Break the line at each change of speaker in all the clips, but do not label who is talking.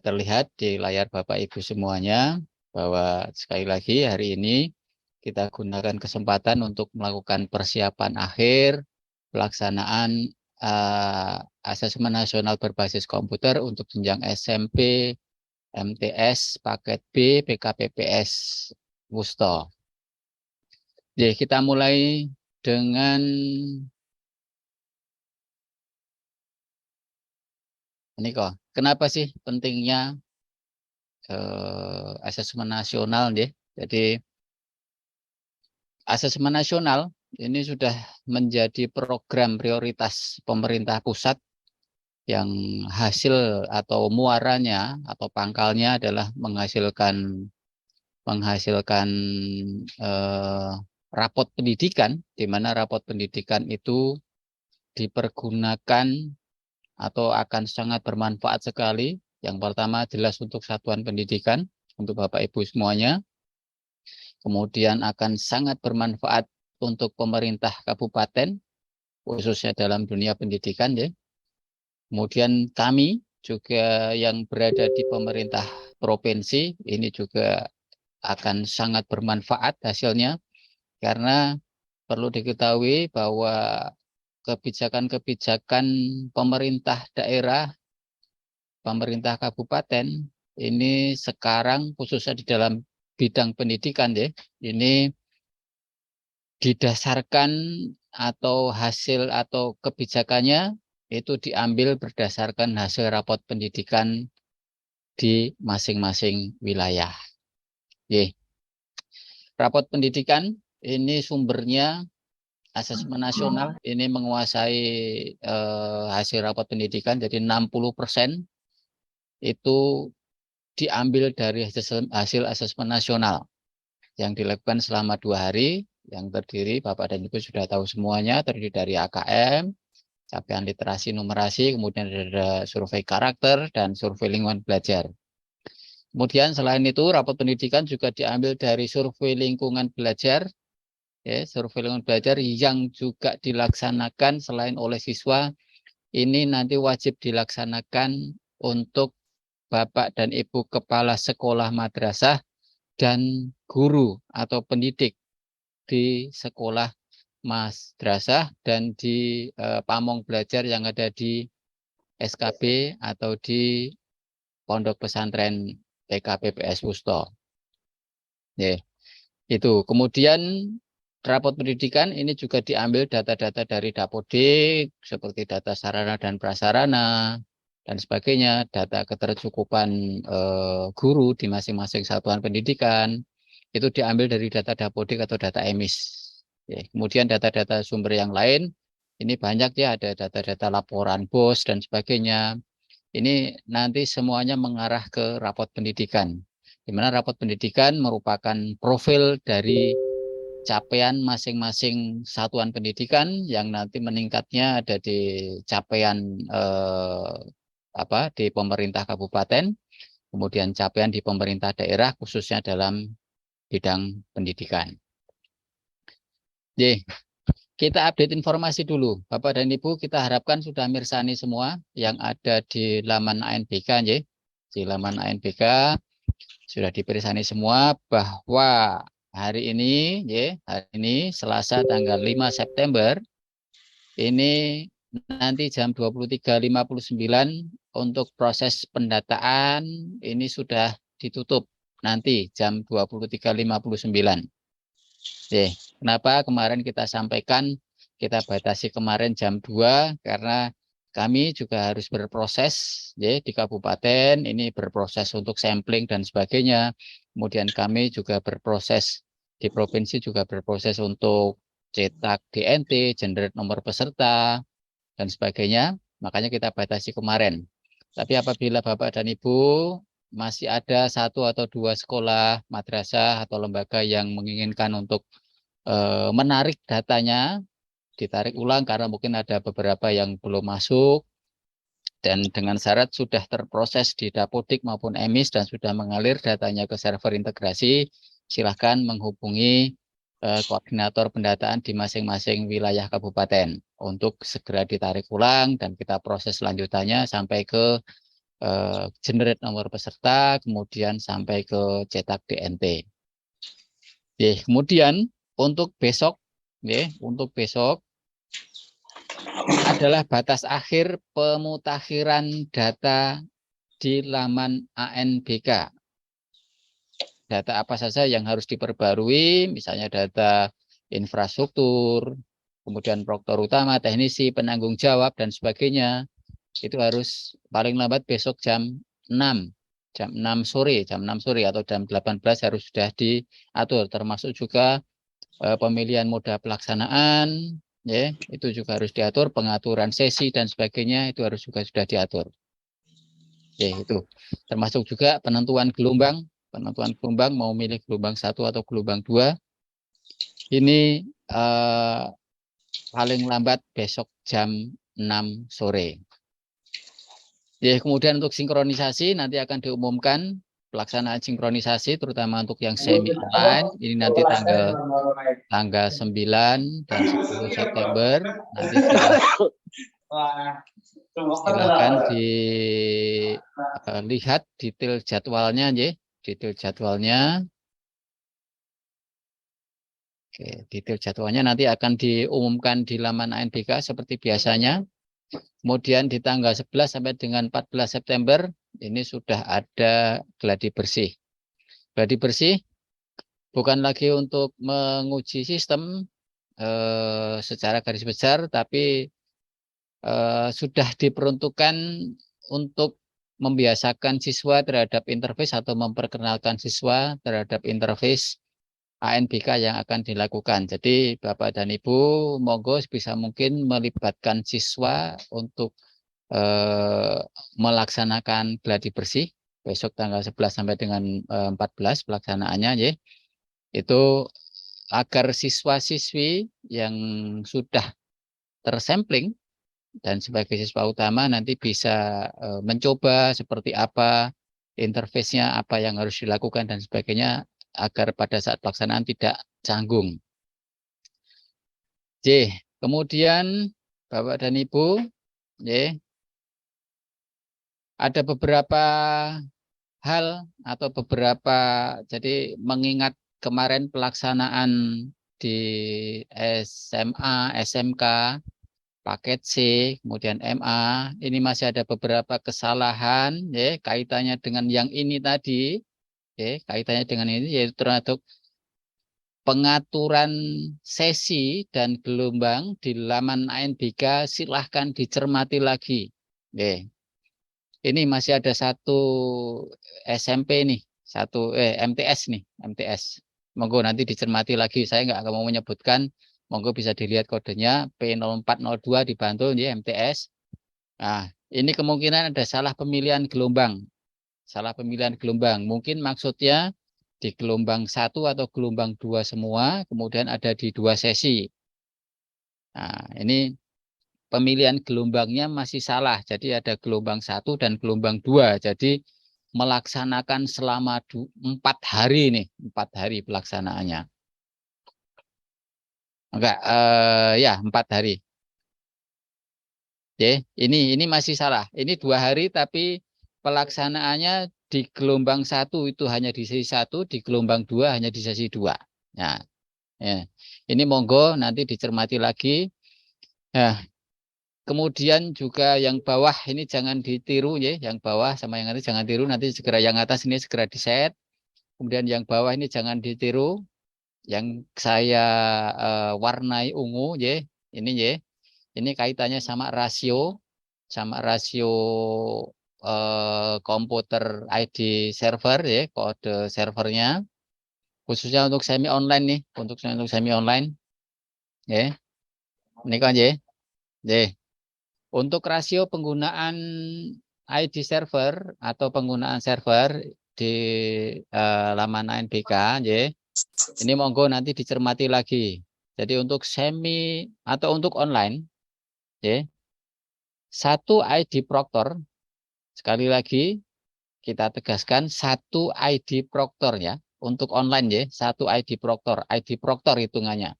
terlihat di layar Bapak Ibu semuanya bahwa sekali lagi hari ini kita gunakan kesempatan untuk melakukan persiapan akhir pelaksanaan asesmen nasional berbasis komputer untuk jenjang SMP, MTS, paket B, PKPPS, Wusto. Jadi kita mulai dengan ini kok. Kenapa sih pentingnya asesmen nasional deh? Jadi asesmen nasional ini sudah menjadi program prioritas pemerintah pusat yang hasil atau muaranya atau pangkalnya adalah menghasilkan rapot pendidikan, di mana rapot pendidikan itu dipergunakan atau akan sangat bermanfaat sekali. Yang pertama jelas untuk satuan pendidikan, untuk Bapak Ibu semuanya. Kemudian akan sangat bermanfaat untuk pemerintah kabupaten, khususnya dalam dunia pendidikan, ya. Kemudian kami juga yang berada di pemerintah provinsi, ini juga akan sangat bermanfaat hasilnya, karena perlu diketahui bahwa kebijakan-kebijakan pemerintah daerah, pemerintah kabupaten, ini sekarang khususnya di dalam bidang pendidikan, ya, ini didasarkan atau hasil atau kebijakannya itu diambil berdasarkan hasil rapot pendidikan di masing-masing wilayah. Ye. Rapot pendidikan ini sumbernya asesmen nasional, ini menguasai hasil rapot pendidikan, jadi 60% itu diambil dari hasil asesmen nasional yang dilakukan selama 2 hari, yang terdiri, Bapak dan Ibu sudah tahu semuanya, terdiri dari AKM, capaian literasi numerasi, kemudian ada survei karakter, dan survei lingkungan belajar. Kemudian selain itu, rapot pendidikan juga diambil dari survei lingkungan belajar, ya, survei lingkungan belajar yang juga dilaksanakan selain oleh siswa, ini nanti wajib dilaksanakan untuk Bapak dan Ibu kepala sekolah madrasah dan guru atau pendidik di sekolah madrasah dan di pamong belajar yang ada di SKB atau di pondok pesantren PKPPS Wusto. Ya, itu. Kemudian rapot pendidikan ini juga diambil data-data dari Dapodik seperti data sarana dan prasarana dan sebagainya, data ketercukupan guru di masing-masing satuan pendidikan itu diambil dari data Dapodik atau data emis. Ya, kemudian data-data sumber yang lain ini banyak, ya, ada data-data laporan BOS dan sebagainya. Ini nanti semuanya mengarah ke rapot pendidikan, di mana rapot pendidikan merupakan profil dari capaian masing-masing satuan pendidikan yang nanti meningkatnya ada di capaian di pemerintah kabupaten, kemudian capaian di pemerintah daerah khususnya dalam bidang pendidikan. Jadi, kita update informasi dulu. Bapak dan Ibu, kita harapkan sudah mirsani semua yang ada di laman ANBK, ya. Di laman ANBK sudah dipirsani semua bahwa hari ini, ya, hari ini Selasa tanggal 5 September, ini nanti jam 23.59 untuk proses pendataan ini sudah ditutup nanti jam 23.59. Kenapa kemarin kita sampaikan kita batasi kemarin jam 2 karena kami juga harus berproses, ya, di kabupaten ini berproses untuk sampling dan sebagainya. Kemudian kami juga berproses di provinsi juga berproses untuk cetak DNT, generate nomor peserta dan sebagainya. Makanya kita batasi kemarin. Tapi apabila Bapak dan Ibu masih ada 1 atau 2 sekolah, madrasah atau lembaga yang menginginkan untuk menarik datanya, ditarik ulang karena mungkin ada beberapa yang belum masuk dan dengan syarat sudah terproses di Dapodik maupun emis dan sudah mengalir datanya ke server integrasi, silahkan menghubungi koordinator pendataan di masing-masing wilayah kabupaten untuk segera ditarik ulang dan kita proses lanjutannya sampai ke generate nomor peserta, kemudian sampai ke cetak DNT. Kemudian untuk besok, untuk besok adalah batas akhir pemutakhiran data di laman ANBK. Data apa saja yang harus diperbarui, misalnya data infrastruktur, kemudian proktor utama, teknisi, penanggung jawab, dan sebagainya. Itu harus paling lambat besok jam 6. Jam 6 sore, jam 6 sore atau jam 18 harus sudah diatur, termasuk juga pemilihan moda pelaksanaan, itu juga harus diatur, pengaturan sesi dan sebagainya itu harus juga sudah diatur. Itu termasuk juga penentuan gelombang mau milih gelombang 1 atau gelombang 2. Ini paling lambat besok jam 6 sore. Kemudian untuk sinkronisasi nanti akan diumumkan pelaksanaan sinkronisasi terutama untuk yang semi online. Ini nanti tanggal 9 dan 10 September. Nanti silahkan dilihat detail jadwalnya, detail jadwalnya. Oke, detail jadwalnya nanti akan diumumkan di laman ANBK seperti biasanya. Kemudian di tanggal 11 sampai dengan 14 September ini sudah ada gladi bersih. Gladi bersih bukan lagi untuk menguji sistem secara garis besar, tapi sudah diperuntukkan untuk membiasakan siswa terhadap interface atau memperkenalkan siswa terhadap interface ANBK yang akan dilakukan. Jadi Bapak dan Ibu monggo bisa mungkin melibatkan siswa untuk melaksanakan gladi bersih besok tanggal 11 sampai dengan 14 pelaksanaannya, itu agar siswa-siswi yang sudah tersampling dan sebagai siswa utama nanti bisa mencoba seperti apa interface-nya, apa yang harus dilakukan dan sebagainya agar pada saat pelaksanaan tidak canggung. Kemudian Bapak dan Ibu, ada beberapa hal atau beberapa, jadi mengingat kemarin pelaksanaan di SMA, SMK, paket C, kemudian MA, ini masih ada beberapa kesalahan kaitannya dengan yang ini tadi, kaitannya dengan ini yaitu termasuk pengaturan sesi dan gelombang di laman ANBK, silahkan dicermati lagi. Ini masih ada satu SMP nih, satu MTS nih, MTS. Monggo nanti dicermati lagi, saya nggak mau menyebutkan, monggo bisa dilihat kodenya P0402 dibantu ya MTS. Nah, ini kemungkinan ada salah pemilihan gelombang. Salah pemilihan gelombang. Mungkin maksudnya di gelombang 1 atau gelombang 2 semua, kemudian ada di 2 sesi. Nah, ini pemilihan gelombangnya masih salah. Jadi ada gelombang 1 dan gelombang 2. Jadi melaksanakan selama 4 hari nih, 4 hari pelaksanaannya. Enggak, ya 4 hari. Ini masih salah. Ini 2 hari tapi pelaksanaannya di gelombang 1 itu hanya di sesi 1, di gelombang 2 hanya di sesi 2. Nah, ini monggo nanti dicermati lagi. Nah, kemudian juga yang bawah ini jangan ditiru yang bawah sama yang atas jangan tiru, nanti segera yang atas ini segera di-set. Kemudian yang bawah ini jangan ditiru. Yang saya warnai ungu ini ini kaitannya sama rasio komputer ID server kode servernya khususnya untuk semi online nih, untuk semi online ini kan untuk rasio penggunaan ID server atau penggunaan server di laman ANBK ini monggo nanti dicermati lagi. Jadi untuk semi atau untuk online satu ID Proctor, sekali lagi kita tegaskan satu ID Proctor ya, untuk online satu ID Proctor hitungannya.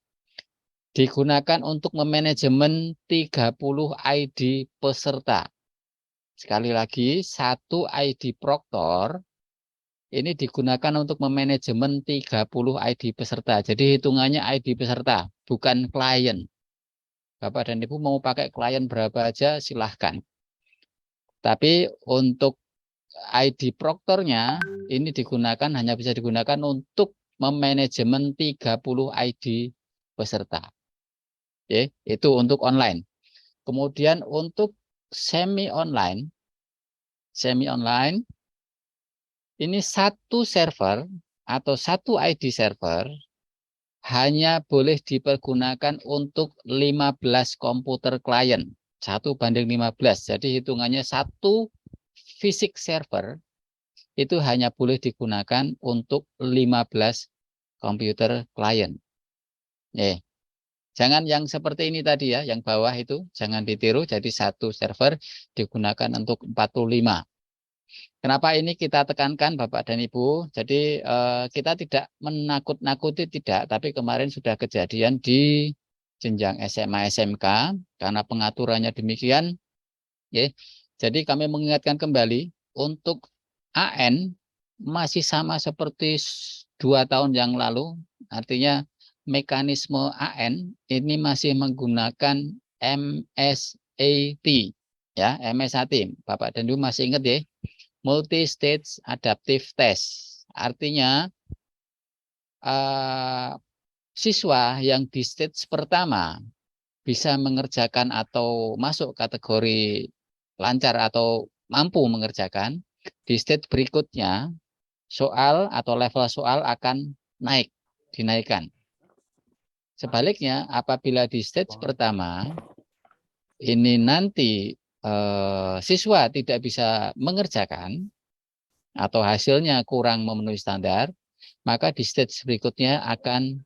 Digunakan untuk memanajemen 30 ID peserta. Sekali lagi, satu ID Proctor ini digunakan untuk memanajemen 30 ID peserta. Jadi hitungannya ID peserta, bukan klien. Bapak dan Ibu mau pakai klien berapa aja silahkan. Tapi untuk ID Proctornya ini hanya bisa digunakan untuk memanajemen 30 ID peserta. Oke, itu untuk online. Kemudian untuk semi online ini satu server atau satu ID server hanya boleh dipergunakan untuk 15 komputer klien. 1:15. Jadi hitungannya satu fisik server itu hanya boleh digunakan untuk 15 komputer klien. Jangan yang seperti ini tadi ya, yang bawah itu jangan ditiru. Jadi satu server digunakan untuk 45. Kenapa ini kita tekankan Bapak dan Ibu? Jadi kita tidak menakut-nakuti tidak, tapi kemarin sudah kejadian di jenjang SMA SMK karena pengaturannya demikian. Ya. Jadi kami mengingatkan kembali untuk AN masih sama seperti 2 tahun yang lalu, artinya mekanisme AN ini masih menggunakan MSAT, ya MSAT. Bapak dan Ibu masih ingat ya? Multi-stage adaptive test. Artinya siswa yang di stage pertama bisa mengerjakan atau masuk kategori lancar atau mampu mengerjakan, di stage berikutnya soal atau level soal akan dinaikkan. Sebaliknya, apabila di stage pertama ini nanti siswa tidak bisa mengerjakan atau hasilnya kurang memenuhi standar, maka di stage berikutnya akan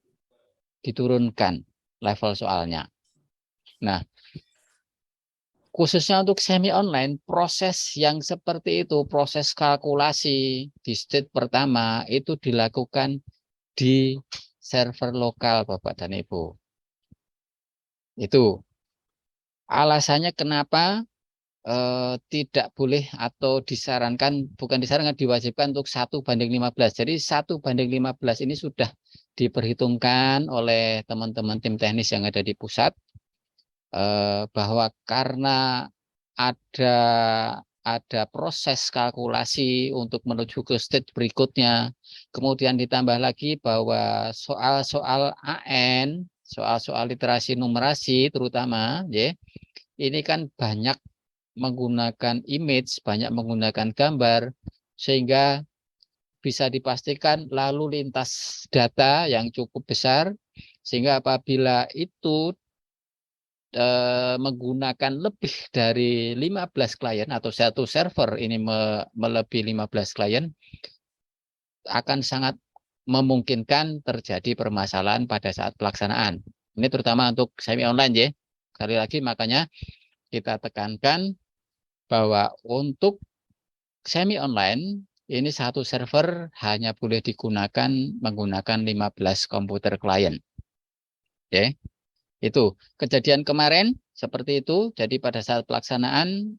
diturunkan level soalnya. Nah, khususnya untuk semi online, proses yang seperti itu, proses kalkulasi di stage pertama itu dilakukan di server lokal Bapak dan Ibu. Itu alasannya kenapa tidak boleh atau bukan disarankan, diwajibkan untuk 1:15. Jadi 1:15 ini sudah diperhitungkan oleh teman-teman tim teknis yang ada di pusat, bahwa karena ada proses kalkulasi untuk menuju ke stage berikutnya, kemudian ditambah lagi bahwa soal-soal AN, soal-soal literasi numerasi terutama, ya, ini kan banyak menggunakan image, banyak menggunakan gambar, sehingga bisa dipastikan lalu lintas data yang cukup besar, sehingga apabila itu menggunakan lebih dari 15 klien atau satu server ini melebihi 15 klien, akan sangat memungkinkan terjadi permasalahan pada saat pelaksanaan. Ini terutama untuk semi online ya. Sekali lagi makanya kita tekankan bahwa untuk semi online ini satu server hanya boleh digunakan menggunakan 15 komputer klien. Oke. Itu kejadian kemarin seperti itu. Jadi pada saat pelaksanaan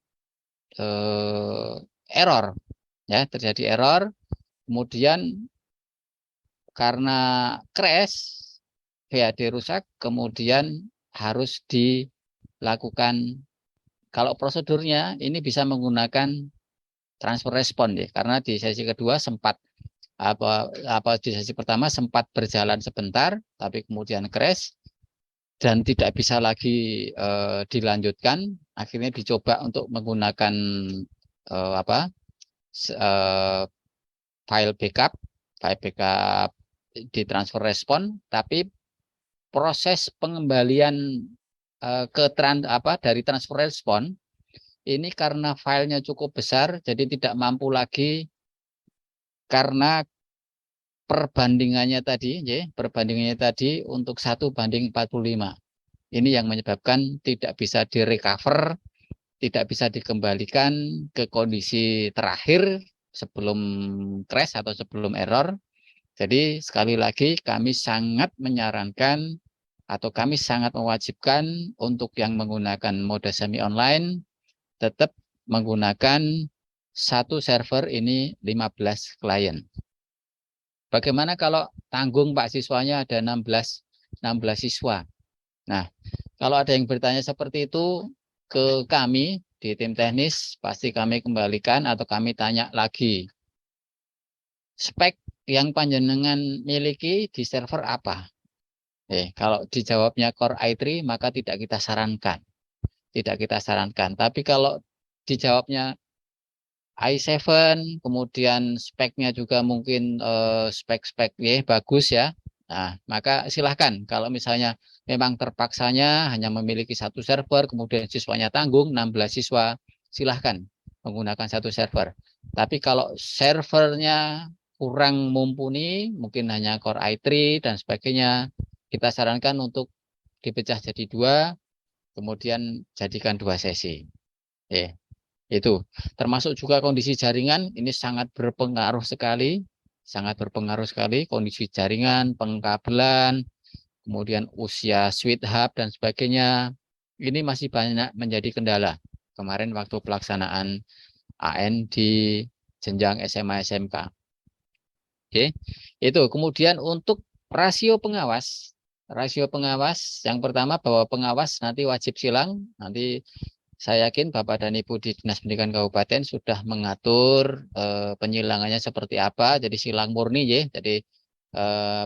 error, ya, terjadi error. Kemudian karena crash, VHD rusak, kemudian harus dilakukan. Kalau prosedurnya ini bisa menggunakan transfer respon ya, karena di sesi kedua sempat di sesi pertama sempat berjalan sebentar, tapi kemudian crash dan tidak bisa lagi dilanjutkan. Akhirnya dicoba untuk menggunakan file backup di transfer respon, tapi proses pengembalian dari transfer respon ini karena filenya cukup besar, jadi tidak mampu lagi karena perbandingannya tadi untuk 1:45. Ini yang menyebabkan tidak bisa direcover, tidak bisa dikembalikan ke kondisi terakhir sebelum crash atau sebelum error. Jadi sekali lagi kami sangat menyarankan atau kami sangat mewajibkan untuk yang menggunakan mode semi online tetap menggunakan satu server ini 15 klien. Bagaimana kalau tanggung Pak siswanya ada 16 siswa? Nah, kalau ada yang bertanya seperti itu ke kami di tim teknis, pasti kami kembalikan atau kami tanya lagi. Spek yang panjenengan miliki di server apa? Kalau dijawabnya Core i3, maka tidak kita sarankan. Tidak kita sarankan. Tapi kalau dijawabnya i7, kemudian speknya juga mungkin spek-spek bagus ya. Nah, maka silahkan kalau misalnya memang terpaksanya hanya memiliki satu server, kemudian siswanya tanggung 16 siswa, silahkan menggunakan satu server. Tapi kalau servernya kurang mumpuni, mungkin hanya Core i3 dan sebagainya, kita sarankan untuk dipecah jadi 2, kemudian jadikan 2 sesi. Itu termasuk juga kondisi jaringan, ini sangat berpengaruh sekali kondisi jaringan, pengkabelan, kemudian usia switch hub dan sebagainya. Ini masih banyak menjadi kendala kemarin waktu pelaksanaan AN di jenjang SMA SMK. Oke, itu kemudian untuk rasio pengawas yang pertama bahwa pengawas nanti wajib silang. Nanti saya yakin Bapak dan Ibu di Dinas Pendidikan Kabupaten sudah mengatur penyilangannya seperti apa. Jadi silang murni ya. Jadi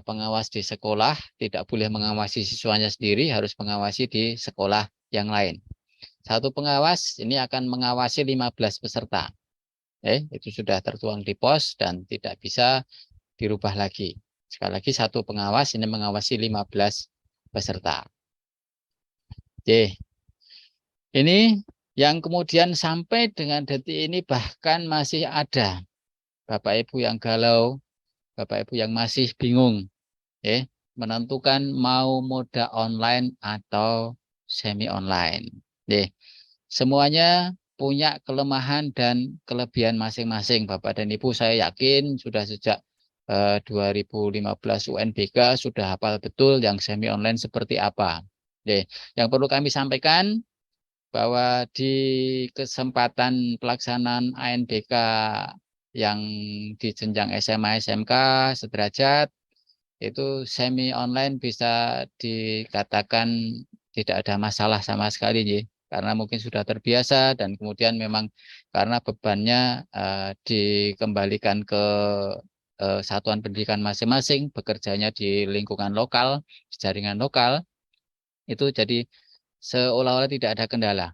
pengawas di sekolah tidak boleh mengawasi siswanya sendiri, harus mengawasi di sekolah yang lain. Satu pengawas ini akan mengawasi 15 peserta. Itu sudah tertuang di pos dan tidak bisa dirubah lagi. Sekali lagi satu pengawas ini mengawasi 15 peserta. Oke. Ini yang kemudian sampai dengan detik ini bahkan masih ada Bapak Ibu yang galau, Bapak Ibu yang masih bingung menentukan mau moda online atau semi online. Semuanya punya kelemahan dan kelebihan masing-masing. Bapak dan Ibu saya yakin sudah sejak 2015 UNBK sudah hafal betul yang semi online seperti apa. Yang perlu kami sampaikan bahwa di kesempatan pelaksanaan ANBK yang di jenjang SMA SMK sederajat itu semi online bisa dikatakan tidak ada masalah sama sekali ya, karena mungkin sudah terbiasa dan kemudian memang karena bebannya dikembalikan ke satuan pendidikan masing-masing, bekerjanya di lingkungan lokal, di jaringan lokal, itu jadi seolah-olah tidak ada kendala.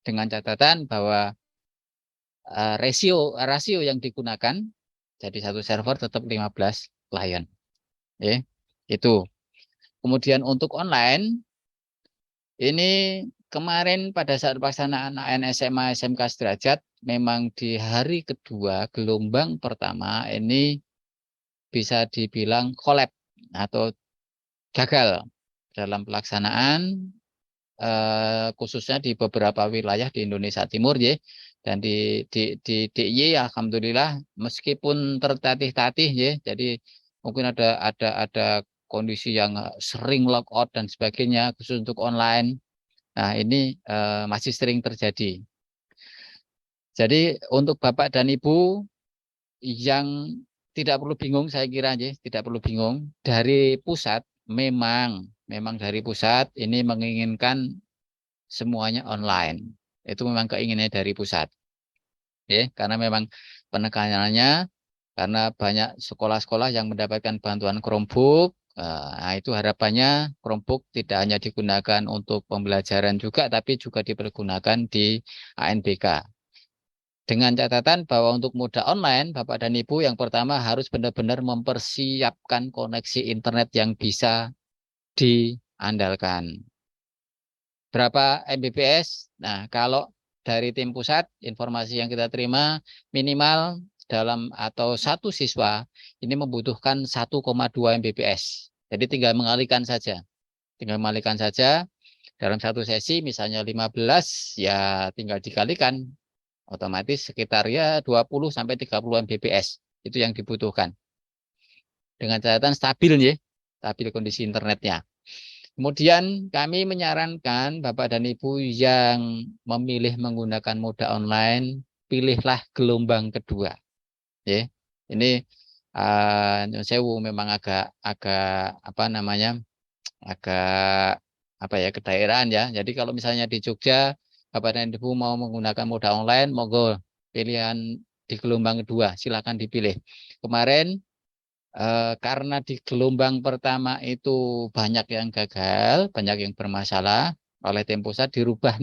Dengan catatan bahwa rasio yang digunakan jadi satu server tetap 15 klien. Itu. Kemudian untuk online ini kemarin pada saat pelaksanaan AN SMA SMK sederajat memang di hari kedua gelombang pertama ini bisa dibilang collab atau gagal dalam pelaksanaan khususnya di beberapa wilayah di Indonesia Timur ya, dan di DIY alhamdulillah meskipun tertatih-tatih ya, jadi mungkin ada kondisi yang sering lockout dan sebagainya khusus untuk online. Nah, ini masih sering terjadi. Jadi untuk Bapak dan Ibu yang tidak perlu bingung, saya kira ya, tidak perlu bingung, dari pusat memang dari pusat ini menginginkan semuanya online. Itu memang keinginannya dari pusat. Karena memang penekanannya karena banyak sekolah-sekolah yang mendapatkan bantuan Chromebook. Nah, itu harapannya Chromebook tidak hanya digunakan untuk pembelajaran juga, tapi juga dipergunakan di ANBK. Dengan catatan bahwa untuk moda online, Bapak dan Ibu yang pertama harus benar-benar mempersiapkan koneksi internet yang bisa diandalkan. Berapa Mbps? Nah, kalau dari tim pusat, informasi yang kita terima minimal dalam atau satu siswa ini membutuhkan 1,2 Mbps. Jadi tinggal mengalihkan saja. Dalam satu sesi misalnya 15 ya tinggal dikalikan otomatis sekitar ya 20 sampai 30 Mbps. Itu yang dibutuhkan. Dengan catatan stabil ya, stabil kondisi internetnya. Kemudian kami menyarankan Bapak dan Ibu yang memilih menggunakan moda online, pilihlah gelombang kedua. Ya, ini Nyun Sewu memang agak apa namanya, agak apa ya, kedaerahan ya. Jadi kalau misalnya di Jogja Bapak dan Ibu mau menggunakan moda online, monggo pilihan di gelombang kedua, silakan dipilih. Kemarin karena di gelombang pertama itu banyak yang gagal, banyak yang bermasalah, oleh tim pusat dirubah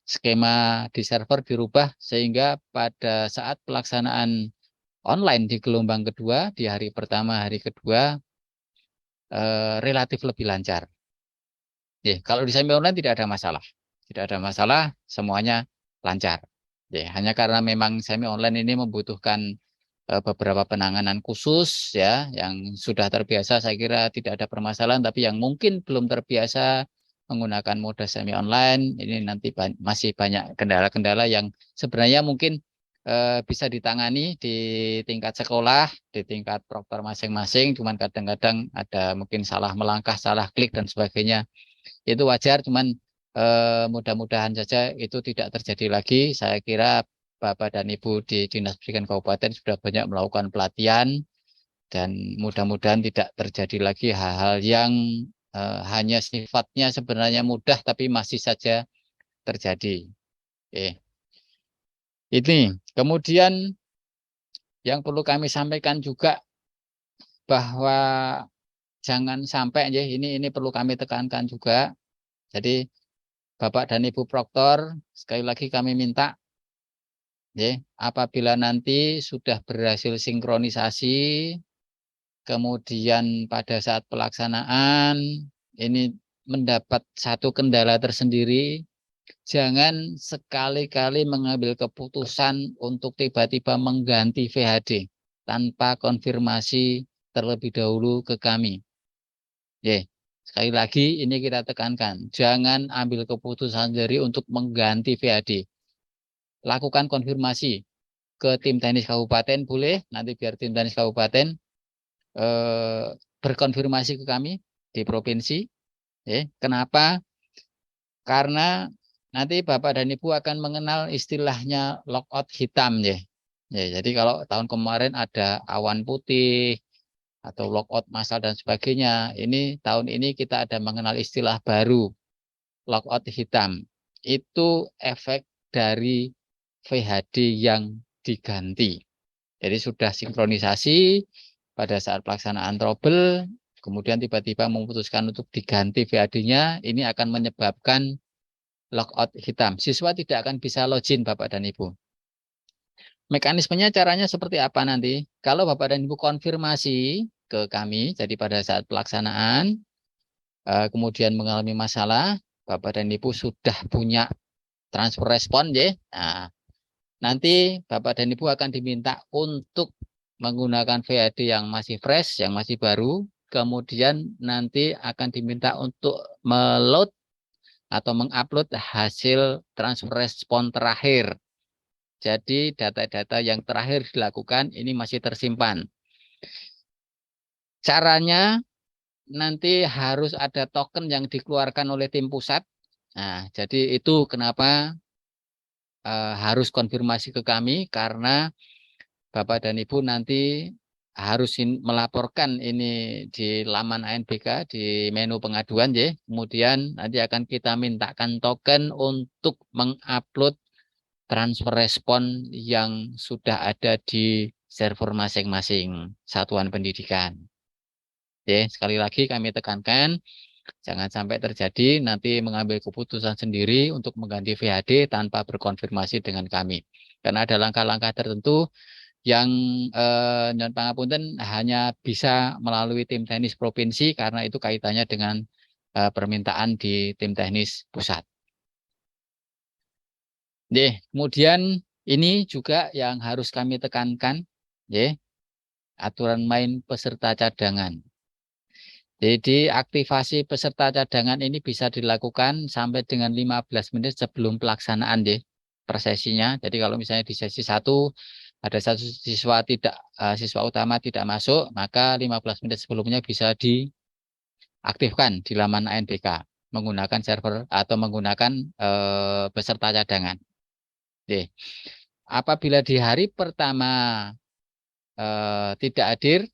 skema di server, dirubah sehingga pada saat pelaksanaan online di gelombang kedua, di hari pertama, hari kedua relatif lebih lancar. Kalau di semi online tidak ada masalah, semuanya lancar. Hanya karena memang semi online ini membutuhkan beberapa penanganan khusus ya, yang sudah terbiasa saya kira tidak ada permasalahan, tapi yang mungkin belum terbiasa menggunakan moda semi online ini nanti masih banyak kendala-kendala yang sebenarnya mungkin bisa ditangani di tingkat sekolah, di tingkat proktor masing-masing, cuman kadang-kadang ada mungkin salah melangkah, salah klik dan sebagainya. Itu wajar, cuman mudah-mudahan saja itu tidak terjadi lagi. Saya kira Bapak dan Ibu di Dinas Pendidikan Kabupaten sudah banyak melakukan pelatihan dan mudah-mudahan tidak terjadi lagi hal-hal yang hanya sifatnya sebenarnya mudah tapi masih saja terjadi. Ini kemudian yang perlu kami sampaikan juga bahwa jangan sampai ya, ini perlu kami tekankan juga. Jadi Bapak dan Ibu Proktor, sekali lagi kami minta apabila nanti sudah berhasil sinkronisasi, kemudian pada saat pelaksanaan ini mendapat satu kendala tersendiri, jangan sekali-kali mengambil keputusan untuk tiba-tiba mengganti VHD tanpa konfirmasi terlebih dahulu ke kami. Sekali lagi ini kita tekankan, jangan ambil keputusan sendiri untuk mengganti VHD. Lakukan konfirmasi ke tim teknis kabupaten boleh, nanti biar tim teknis kabupaten berkonfirmasi ke kami di provinsi. Kenapa? Karena nanti Bapak dan Ibu akan mengenal istilahnya lockout hitam ya. Jadi kalau tahun kemarin ada awan putih atau lockout massal dan sebagainya, ini tahun ini kita ada mengenal istilah baru, lockout hitam. Itu efek dari VHD yang diganti. Jadi sudah sinkronisasi pada saat pelaksanaan trouble, kemudian tiba-tiba memutuskan untuk diganti VHD-nya, ini akan menyebabkan lockout hitam. Siswa tidak akan bisa login Bapak dan Ibu. Mekanismenya caranya seperti apa nanti? Kalau Bapak dan Ibu konfirmasi ke kami, jadi pada saat pelaksanaan, kemudian mengalami masalah, Bapak dan Ibu sudah punya transfer respon ya. Nah, nanti Bapak dan Ibu akan diminta untuk menggunakan VHD yang masih fresh, yang masih baru, kemudian nanti akan diminta untuk meload atau mengupload hasil transfer respon terakhir. Jadi data-data yang terakhir dilakukan ini masih tersimpan. Caranya nanti harus ada token yang dikeluarkan oleh tim pusat. Nah, jadi itu kenapa harus konfirmasi ke kami, karena Bapak dan Ibu nanti harus melaporkan ini di laman ANBK di menu pengaduan ya. Kemudian nanti akan kita mintakan token untuk mengupload transfer respon yang sudah ada di server masing-masing satuan pendidikan. Sekali lagi kami tekankan, jangan sampai terjadi nanti mengambil keputusan sendiri untuk mengganti VHD tanpa berkonfirmasi dengan kami. Karena ada langkah-langkah tertentu yang Nyuwun pangapunten hanya bisa melalui tim teknis provinsi karena itu kaitannya dengan permintaan di tim teknis pusat. Kemudian ini juga yang harus kami tekankan, aturan main peserta cadangan. Jadi aktivasi peserta cadangan ini bisa dilakukan sampai dengan 15 menit sebelum pelaksanaan per sesinya. Jadi kalau misalnya di sesi 1 ada satu siswa siswa utama tidak masuk, maka 15 menit sebelumnya bisa aktifkan di laman ANBK menggunakan server atau menggunakan peserta cadangan. Oke. Apabila di hari pertama tidak hadir,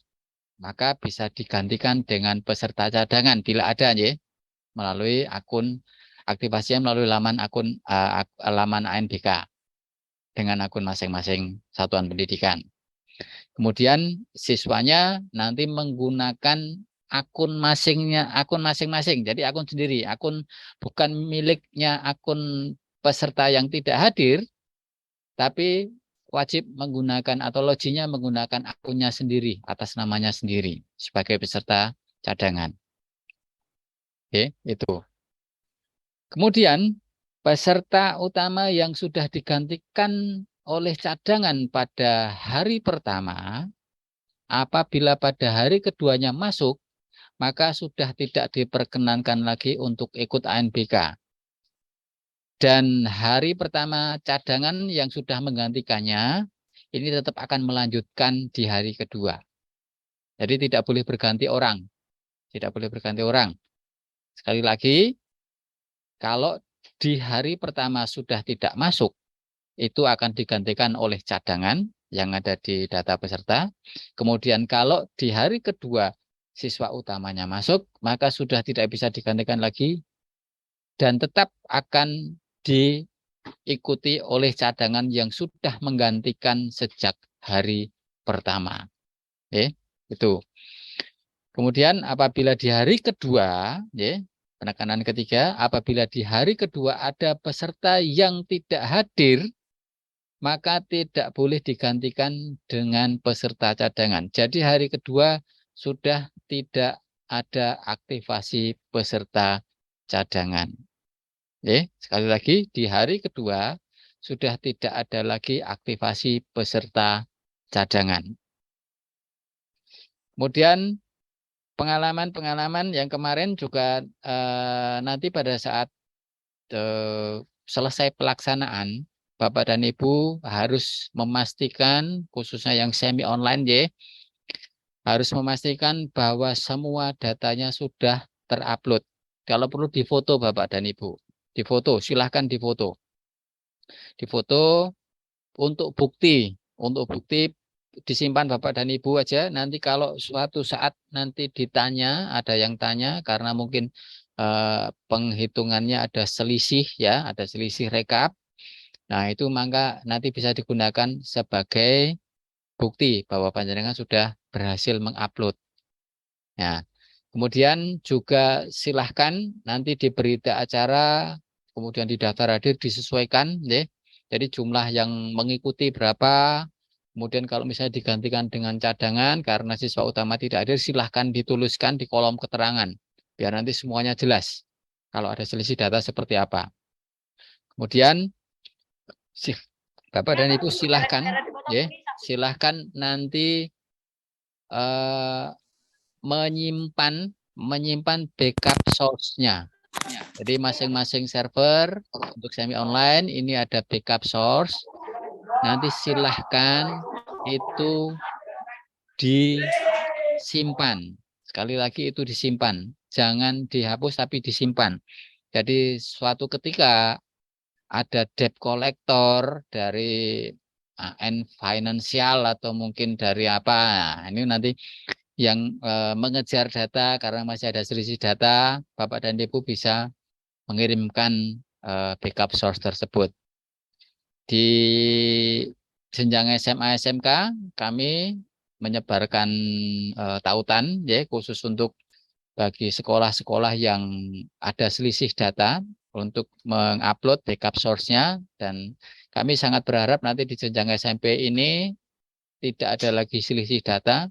maka bisa digantikan dengan peserta cadangan bila ada ya, melalui akun aktivasinya melalui laman ANBK dengan akun masing-masing satuan pendidikan. Kemudian siswanya nanti menggunakan akun masing-masing. Jadi akun sendiri, akun bukan miliknya akun peserta yang tidak hadir, tapi wajib menggunakan atau loginya menggunakan akunnya sendiri atas namanya sendiri sebagai peserta cadangan. Oke, itu. Kemudian peserta utama yang sudah digantikan oleh cadangan pada hari pertama, apabila pada hari keduanya masuk, maka sudah tidak diperkenankan lagi untuk ikut ANBK. Dan hari pertama cadangan yang sudah menggantikannya, ini tetap akan melanjutkan di hari kedua. Jadi tidak boleh berganti orang. Tidak boleh berganti orang. Sekali lagi, kalau di hari pertama sudah tidak masuk, itu akan digantikan oleh cadangan yang ada di data peserta. Kemudian kalau di hari kedua siswa utamanya masuk, maka sudah tidak bisa digantikan lagi dan tetap akan diikuti oleh cadangan yang sudah menggantikan sejak hari pertama. Itu. Kemudian apabila di hari kedua, penekanan ketiga, apabila di hari kedua ada peserta yang tidak hadir, maka tidak boleh digantikan dengan peserta cadangan. Jadi hari kedua sudah tidak ada aktivasi peserta cadangan. Sekali lagi, di hari kedua sudah tidak ada lagi aktivasi peserta cadangan. Kemudian pengalaman-pengalaman yang kemarin juga nanti pada saat selesai pelaksanaan, Bapak dan Ibu harus memastikan, khususnya yang semi online harus memastikan bahwa semua datanya sudah terupload. Kalau perlu difoto Bapak dan Ibu. Difoto, silahkan difoto. Difoto untuk bukti. Untuk bukti disimpan Bapak dan Ibu aja. Nanti kalau suatu saat nanti ditanya, ada yang tanya karena mungkin penghitungannya ada selisih ya, ada selisih rekap. Nah, itu maka nanti bisa digunakan sebagai bukti bahwa panjenengan sudah berhasil mengupload. Nah, kemudian juga silahkan nanti di berita acara, kemudian di daftar hadir disesuaikan, jadi jumlah yang mengikuti berapa. Kemudian kalau misalnya digantikan dengan cadangan karena siswa utama tidak hadir, silahkan dituliskan di kolom keterangan, biar nanti semuanya jelas. Kalau ada selisih data seperti apa. Kemudian Bapak dan Ibu silahkan, silahkan nanti menyimpan backup source-nya. Jadi masing-masing server untuk semi online ini ada backup source. Nanti silahkan itu disimpan. Sekali lagi itu disimpan. Jangan dihapus tapi disimpan. Jadi suatu ketika ada debt collector dari AN Financial atau mungkin dari apa. Nah, ini nanti yang mengejar data karena masih ada selisih data, Bapak dan Ibu bisa mengirimkan backup source tersebut. Di jenjang SMA SMK kami menyebarkan tautan khusus untuk bagi sekolah-sekolah yang ada selisih data untuk mengupload backup source-nya, dan kami sangat berharap nanti di jenjang SMP ini tidak ada lagi selisih data.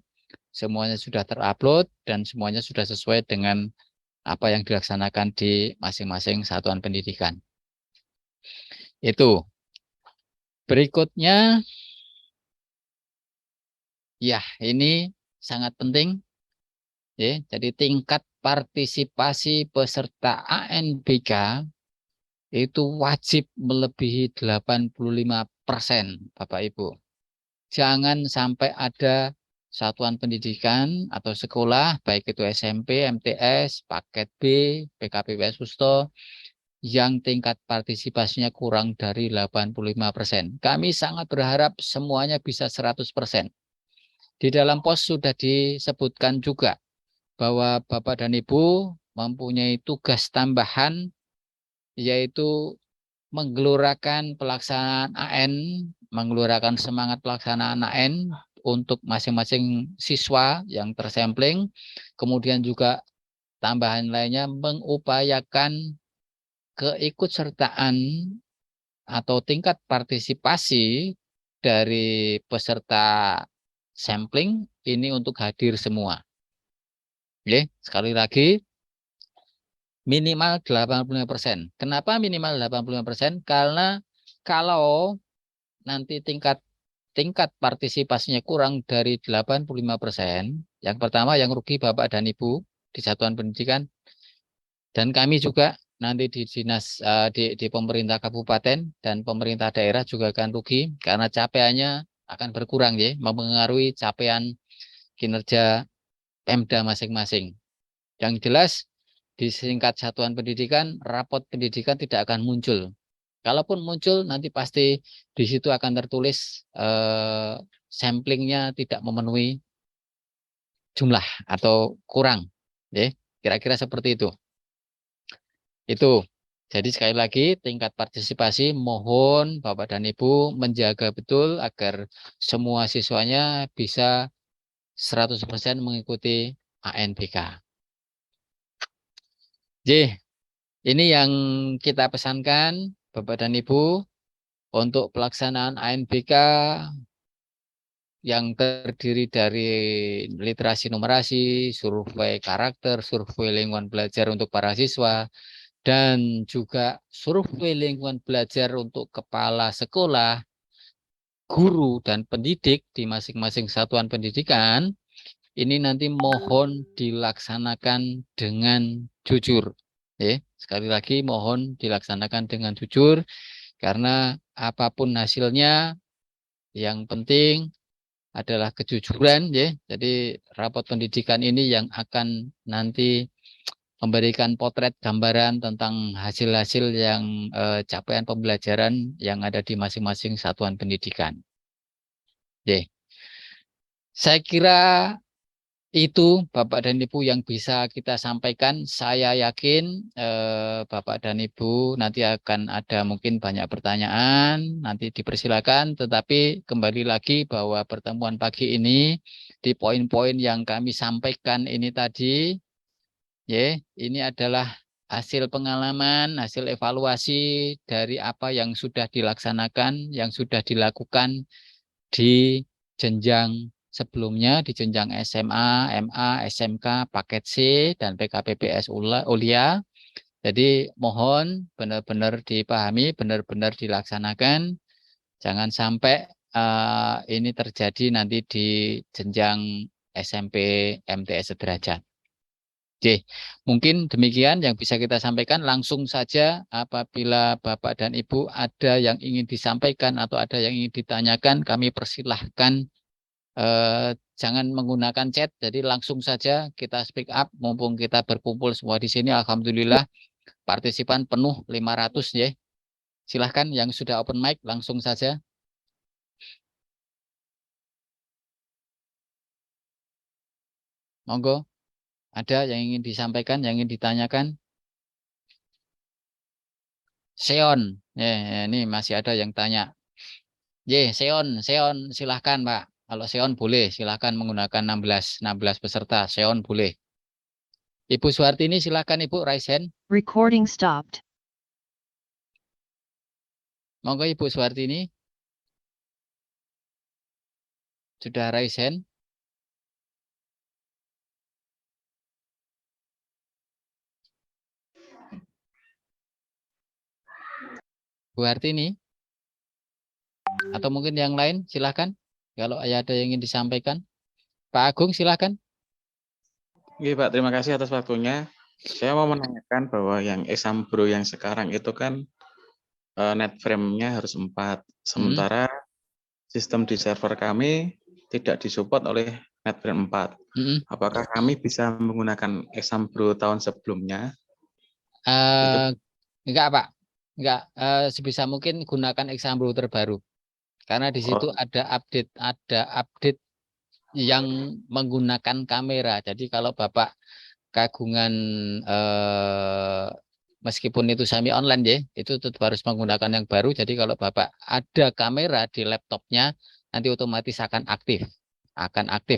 Semuanya sudah terupload dan semuanya sudah sesuai dengan apa yang dilaksanakan di masing-masing satuan pendidikan. Itu. Berikutnya, ya ini sangat penting. Jadi tingkat partisipasi peserta ANBK itu wajib melebihi 85%, Bapak Ibu. Jangan sampai ada satuan pendidikan atau sekolah, baik itu SMP, MTS, paket B, PKPBS Pusto, yang tingkat partisipasinya kurang dari 85%. Kami sangat berharap semuanya bisa 100%. Di dalam pos sudah disebutkan juga bahwa Bapak dan Ibu mempunyai tugas tambahan, yaitu menggelorakan pelaksanaan AN, menggelorakan semangat pelaksanaan AN untuk masing-masing siswa yang tersampling, kemudian juga tambahan lainnya mengupayakan keikutsertaan atau tingkat partisipasi dari peserta sampling ini untuk hadir semua. Oke, sekali lagi minimal 85%. Kenapa minimal 85%? Karena kalau nanti tingkat partisipasinya kurang dari 85%, yang pertama yang rugi Bapak dan Ibu di satuan pendidikan, dan kami juga nanti di dinas di pemerintah kabupaten dan pemerintah daerah juga akan rugi karena capaiannya akan berkurang ya, mempengaruhi capaian kinerja Pemda masing-masing. Yang jelas di tingkat satuan pendidikan, rapot pendidikan tidak akan muncul. Kalaupun muncul nanti pasti di situ akan tertulis samplingnya tidak memenuhi jumlah atau kurang. Ya, kira-kira seperti itu. Itu. Jadi sekali lagi tingkat partisipasi mohon Bapak dan Ibu menjaga betul agar semua siswanya bisa 100% mengikuti ANBK. J, ini yang kita pesankan Bapak dan Ibu untuk pelaksanaan ANBK yang terdiri dari literasi numerasi, survei karakter, survei lingkungan belajar untuk para siswa, dan juga survei lingkungan belajar untuk kepala sekolah, guru, dan pendidik di masing-masing satuan pendidikan. Ini nanti mohon dilaksanakan dengan jujur. Sekali lagi mohon dilaksanakan dengan jujur, karena apapun hasilnya, yang penting adalah kejujuran. Jadi rapot pendidikan ini yang akan nanti memberikan potret gambaran tentang hasil-hasil yang capaian pembelajaran yang ada di masing-masing satuan pendidikan. Saya kira itu Bapak dan Ibu yang bisa kita sampaikan. Saya yakin Bapak dan Ibu nanti akan ada mungkin banyak pertanyaan, nanti dipersilakan. Tetapi kembali lagi bahwa pertemuan pagi ini di poin-poin yang kami sampaikan ini tadi, ini adalah hasil pengalaman, hasil evaluasi dari apa yang sudah dilaksanakan, yang sudah dilakukan di jenjang sebelumnya, di jenjang SMA, MA, SMK, paket C, dan PKPBS Ulia. Jadi mohon benar-benar dipahami, benar-benar dilaksanakan. Jangan sampai ini terjadi nanti di jenjang SMP, MTS sederajat. Oke, mungkin demikian yang bisa kita sampaikan. Langsung saja apabila Bapak dan Ibu ada yang ingin disampaikan atau ada yang ingin ditanyakan, kami persilahkan. Jangan menggunakan chat, jadi langsung saja kita speak up. Mumpung kita berkumpul semua di sini, alhamdulillah partisipan penuh 500 ya. Silahkan yang sudah open mic langsung saja. Monggo, ada yang ingin disampaikan, yang ingin ditanyakan? Seon, ini masih ada yang tanya. Seon, silahkan Pak. Kalau Seon boleh, silahkan menggunakan 16 peserta. Seon boleh. Ibu Suhartini silahkan Ibu, raise hand.
Recording stopped.
Monggo Ibu Suhartini. Sudah raise hand. Bu Hartini. Atau mungkin yang lain silahkan. Kalau ada yang ingin disampaikan. Pak Agung silahkan.
Oke Pak, terima kasih atas waktunya. Saya mau menanyakan bahwa yang Exambro yang sekarang itu kan net frame-nya harus 4. Sementara sistem di server kami tidak disupport oleh NetFrame 4. Apakah kami bisa menggunakan Exambro tahun sebelumnya?
Enggak, Pak. Enggak, sebisa mungkin gunakan Exambro terbaru. Karena di situ ada update yang menggunakan kamera. Jadi kalau Bapak kagungan meskipun itu semi online ya, itu tetap harus menggunakan yang baru. Jadi kalau Bapak ada kamera di laptopnya, nanti otomatis akan aktif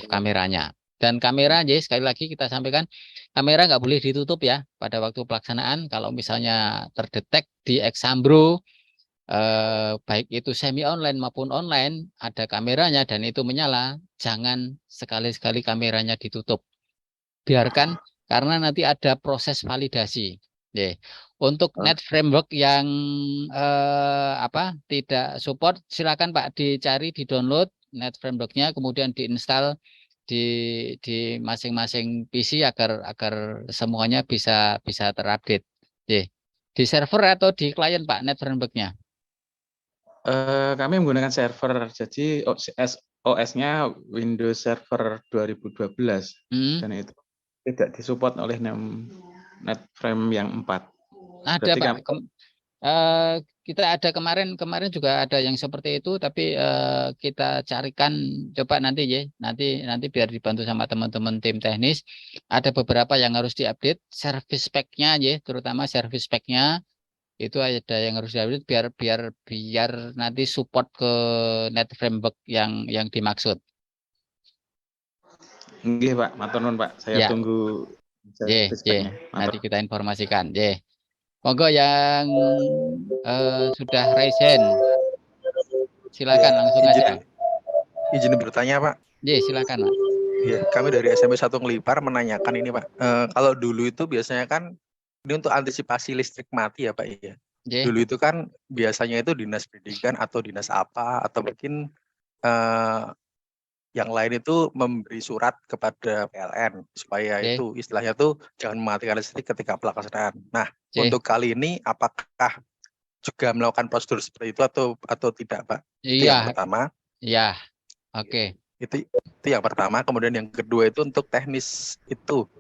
kameranya. Dan kamera, ya sekali lagi kita sampaikan, kamera nggak boleh ditutup ya pada waktu pelaksanaan. Kalau misalnya terdetek di Exambro, baik itu semi online maupun online, ada kameranya dan itu menyala, jangan sekali-sekali kameranya ditutup. Biarkan, karena nanti ada proses validasi. Untuk Net Framework yang tidak support, silakan Pak dicari, di download Net Frameworknya, kemudian diinstal di masing-masing PC agar semuanya bisa terupdate. Di server atau di klien Pak Net Frameworknya?
Kami menggunakan server, jadi OS-nya Windows Server 2012 dan itu tidak disupport oleh NetFrame yang 4.
Ada Pak. Kita ada kemarin juga ada yang seperti itu, tapi kita carikan, coba nanti ya, nanti biar dibantu sama teman-teman tim teknis. Ada beberapa yang harus diupdate service pack-nya ya, terutama service pack-nya itu ada yang harus diupdate biar nanti support ke Net Framework yang dimaksud.
Nggih, Pak, matur nuwun, Pak. Saya tunggu service pack-nya.
Nanti kita informasikan. Monggo yang sudah raise hand. Silakan langsung aja.
Izin bertanya, Pak.
Silakan, Pak.
Ya, kami dari SMP 1 Ngelipar menanyakan ini, Pak. Kalau dulu itu biasanya kan ini untuk antisipasi listrik mati ya, Pak ya. Dulu itu kan biasanya itu dinas pendidikan atau dinas apa atau mungkin yang lain itu memberi surat kepada PLN supaya itu istilahnya tuh jangan mematikan listrik ketika pelaksanaan. Nah, untuk kali ini apakah juga melakukan prosedur seperti itu atau tidak, Pak? Itu yang pertama.
Iya. Oke.
Itu yang pertama. Kemudian yang kedua itu untuk teknis itu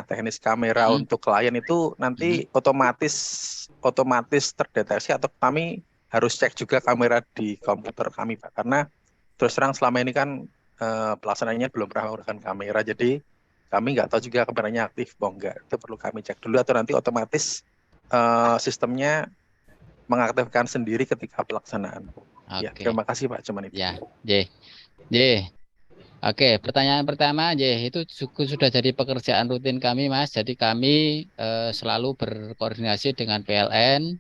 teknis kamera untuk klien itu nanti otomatis terdeteksi atau kami harus cek juga kamera di komputer kami, Pak, karena terus terang selama ini kan pelaksanaannya belum pernah menggunakan kamera, jadi kami nggak tahu juga kameranya aktif atau enggak. Itu perlu kami cek dulu atau nanti otomatis sistemnya mengaktifkan sendiri ketika pelaksanaan. Ya, terima kasih Pak, cuman itu.
Oke, pertanyaan pertama, itu sudah jadi pekerjaan rutin kami, Mas. Jadi kami selalu berkoordinasi dengan PLN.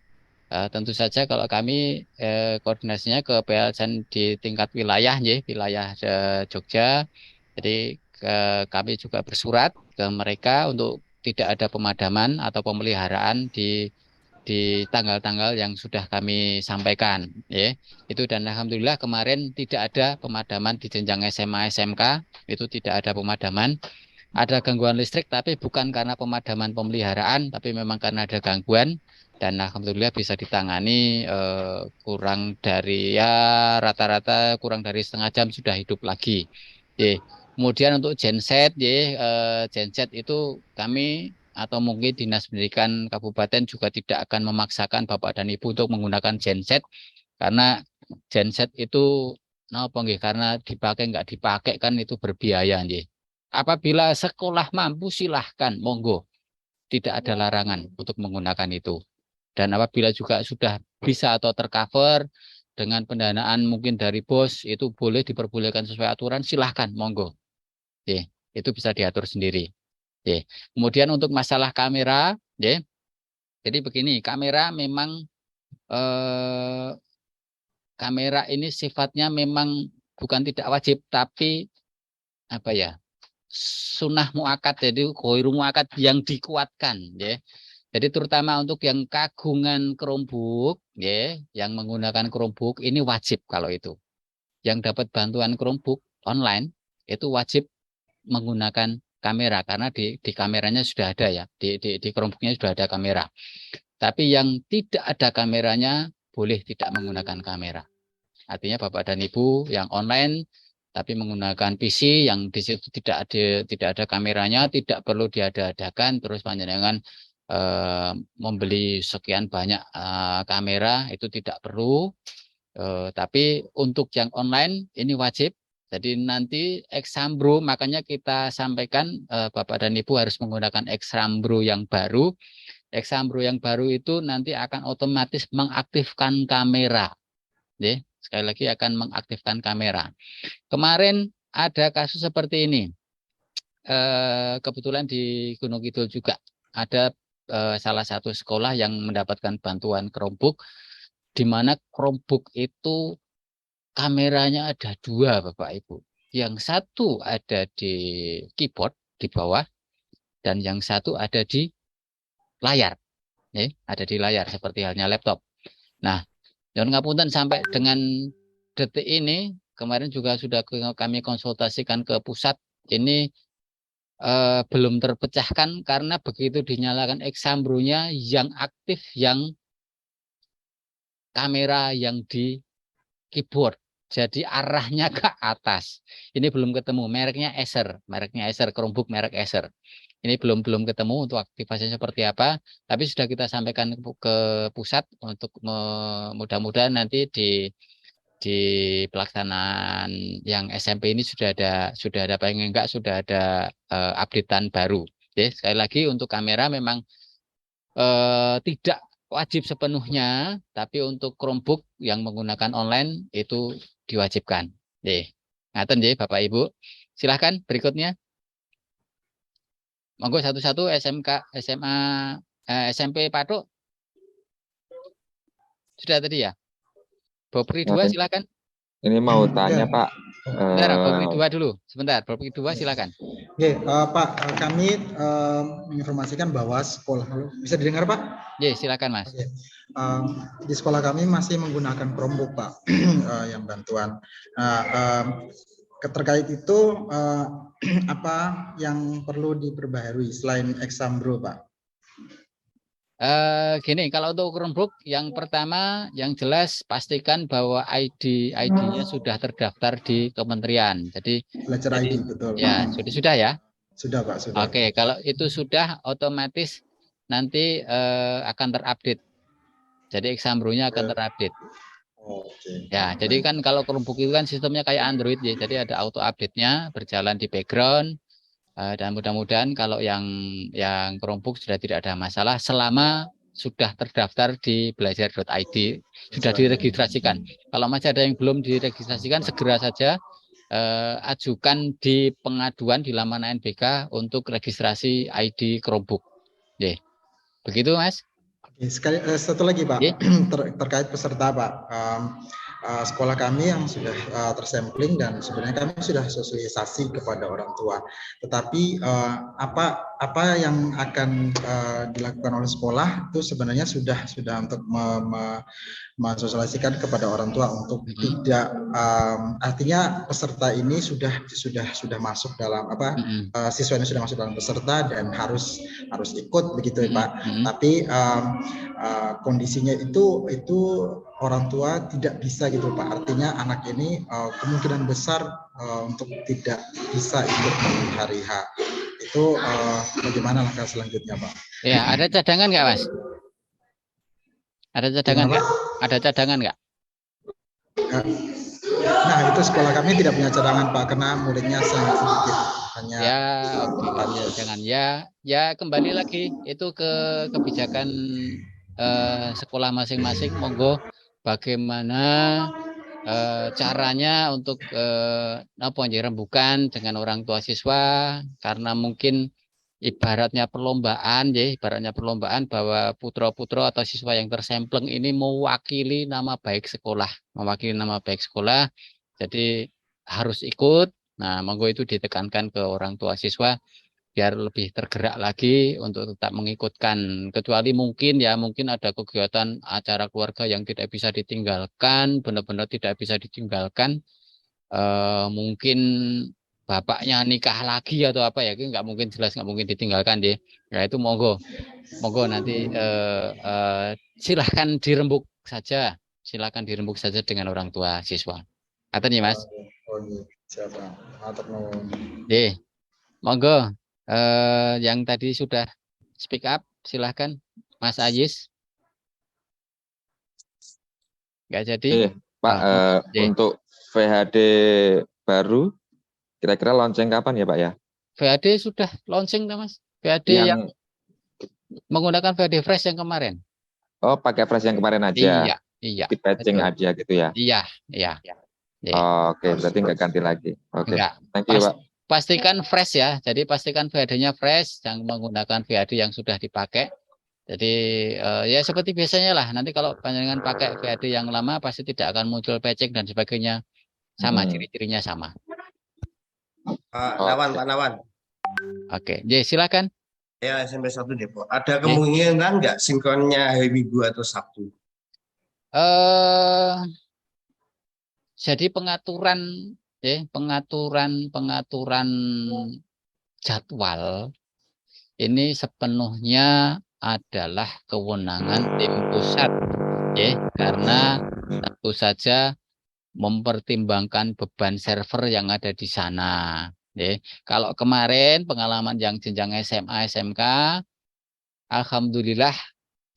Tentu saja kalau kami koordinasinya ke PLN di tingkat wilayah, wilayah Jogja. Jadi kami juga bersurat ke mereka untuk tidak ada pemadaman atau pemeliharaan di tanggal-tanggal yang sudah kami sampaikan, itu. Dan alhamdulillah kemarin tidak ada pemadaman di jenjang SMA SMK, itu tidak ada pemadaman. Ada gangguan listrik tapi bukan karena pemadaman pemeliharaan, tapi memang karena ada gangguan, dan alhamdulillah bisa ditangani, kurang dari rata-rata kurang dari setengah jam sudah hidup lagi. Kemudian untuk genset, genset itu kami atau mungkin Dinas Pendidikan Kabupaten juga tidak akan memaksakan Bapak dan Ibu untuk menggunakan genset, karena genset itu karena dipakai nggak dipakai kan itu berbiaya. Apabila sekolah mampu silahkan, monggo, tidak ada larangan untuk menggunakan itu. Dan apabila juga sudah bisa atau tercover dengan pendanaan mungkin dari BOS, itu boleh diperbolehkan sesuai aturan, silahkan, monggo. Itu bisa diatur sendiri. Kemudian untuk masalah kamera, jadi begini, kamera memang kamera ini sifatnya memang bukan tidak wajib, tapi sunnah muakkad, jadi ghairu muakkad yang dikuatkan, Jadi terutama untuk yang kagungan Chromebook, yang menggunakan Chromebook ini wajib kalau itu. Yang dapat bantuan Chromebook online itu wajib menggunakan kamera, karena di kameranya sudah ada ya, di Chromebooknya sudah ada kamera. Tapi yang tidak ada kameranya boleh tidak menggunakan kamera. Artinya Bapak dan Ibu yang online tapi menggunakan PC yang di situ tidak ada kameranya, tidak perlu diada-adakan, terus panjenengan membeli sekian banyak kamera, itu tidak perlu. Tapi untuk yang online ini wajib. Jadi nanti Exambro, makanya kita sampaikan Bapak dan Ibu harus menggunakan Exambro yang baru. Exambro yang baru itu nanti akan otomatis mengaktifkan kamera. Sekali lagi akan mengaktifkan kamera. Kemarin ada kasus seperti ini. Kebetulan di Gunung Kidul juga ada salah satu sekolah yang mendapatkan bantuan Chromebook, di mana Chromebook itu kameranya ada 2, Bapak Ibu. Yang satu ada di keyboard di bawah, dan yang satu ada di layar. Ada di layar seperti halnya laptop. Nah, John ngapunten sampai dengan detik ini, kemarin juga sudah kami konsultasikan ke pusat, ini belum terpecahkan karena begitu dinyalakan Exambro-nya yang aktif yang kamera yang di keyboard. Jadi arahnya ke atas. Ini belum ketemu, mereknya Acer, Chromebook merek Acer. Ini belum ketemu untuk aktivasinya seperti apa, tapi sudah kita sampaikan ke pusat untuk mudah-mudahan nanti di pelaksanaan yang SMP ini sudah ada paling enggak sudah ada updatean baru. Sekali lagi untuk kamera memang tidak wajib sepenuhnya, tapi untuk Chromebook yang menggunakan online itu diwajibkan. Ngaten nggih Bapak Ibu. Silahkan berikutnya. Monggo satu-satu SMA SMP Patok. Sudah tadi ya? Bopri 2 silakan.
Ini mau tanya Pak.
Sebentar, Bopri 2 dulu. Sebentar, Bopri 2 silakan.
Oke, Pak, kami menginformasikan bahwa sekolah, bisa didengar Pak?
Silakan Mas.
Oke. Di sekolah kami masih menggunakan Chromebook Pak, yang bantuan. Terkait itu apa yang perlu diperbaharui selain Exambro Pak?
Gini, kalau untuk Chromebook yang pertama yang jelas pastikan bahwa ID-nya sudah terdaftar di kementerian. Jadi
Belajar ID betul.
Ya, sudah ya?
Sudah Pak, sudah.
Oke, kalau itu sudah otomatis nanti akan terupdate. Jadi Exambro-nya akan terupdate.
Oke.
Ya, jadi kan kalau Chromebook itu kan sistemnya kayak Android ya. Jadi ada auto update-nya berjalan di background. Dan mudah-mudahan kalau yang Chromebook sudah tidak ada masalah selama sudah terdaftar di belajar.id, sudah diregistrasikan. Kalau masih ada yang belum diregistrasikan, segera saja ajukan di pengaduan di laman ANBK untuk registrasi ID Chromebook. Begitu Mas.
Satu lagi Pak, terkait peserta Pak. Sekolah kami yang sudah tersampling dan sebenarnya kami sudah sosialisasi kepada orang tua. Tetapi apa yang akan dilakukan oleh sekolah itu sebenarnya sudah untuk mensosialisasikan kepada orang tua untuk tidak artinya peserta ini sudah masuk dalam siswa ini sudah masuk dalam peserta dan harus ikut begitu ya Pak. Tapi kondisinya itu orang tua tidak bisa gitu Pak. Artinya anak ini kemungkinan besar untuk tidak bisa ikut di hari H. Itu bagaimana langkah selanjutnya Pak?
Ya, ada cadangan nggak Mas? Ada cadangan nggak? Ada cadangan nggak?
Nah, itu sekolah kami tidak punya cadangan Pak, karena muridnya sangat sedikit. Hanya
jangan ya kembali lagi itu ke kebijakan sekolah masing-masing. Monggo bagaimana caranya untuk rembukan dengan orang tua siswa, karena mungkin ibaratnya perlombaan bahwa putra-putra atau siswa yang tersempleng ini mewakili nama baik sekolah, jadi harus ikut. Nah, monggo itu ditekankan ke orang tua siswa biar lebih tergerak lagi untuk tetap mengikutkan, kecuali mungkin ada kegiatan acara keluarga yang tidak bisa ditinggalkan, benar-benar tidak bisa ditinggalkan, mungkin bapaknya nikah lagi atau apa ya, nggak mungkin ditinggalkan ya. Ya itu monggo nanti silahkan dirembuk saja dengan orang tua siswa. Kata nih Mas.
Siapa? Matur nuwun.
Monggo. Yang tadi sudah speak up, silahkan Mas Ajis. Nggak jadi?
Pak, untuk VHD baru, kira-kira launching kapan ya Pak ya?
VHD sudah launching, Mas. VHD yang menggunakan VHD Fresh yang kemarin.
Oh, pakai Fresh yang kemarin aja.
Iya.
Di patching
Betul.
aja gitu ya?
Iya.
Oke, berarti nggak ganti lagi. Oke,
Enggak.
thank you Pak.
Pastikan fresh ya. Jadi pastikan VHD-nya fresh, yang menggunakan VHD yang sudah dipakai. Jadi ya seperti biasanya lah. Nanti kalau panjenengan pakai VHD yang lama pasti tidak akan muncul patching dan sebagainya. Sama, ciri-cirinya sama.
Pak Nawan.
Oke, silakan.
Ya, SMP 1 Depok. Ada kemungkinan nggak sinkronnya hari Minggu atau Sabtu?
Jadi pengaturan jadwal ini sepenuhnya adalah kewenangan tim pusat, karena tentu saja mempertimbangkan beban server yang ada di sana. Kalau kemarin pengalaman yang jenjang SMA, SMK, alhamdulillah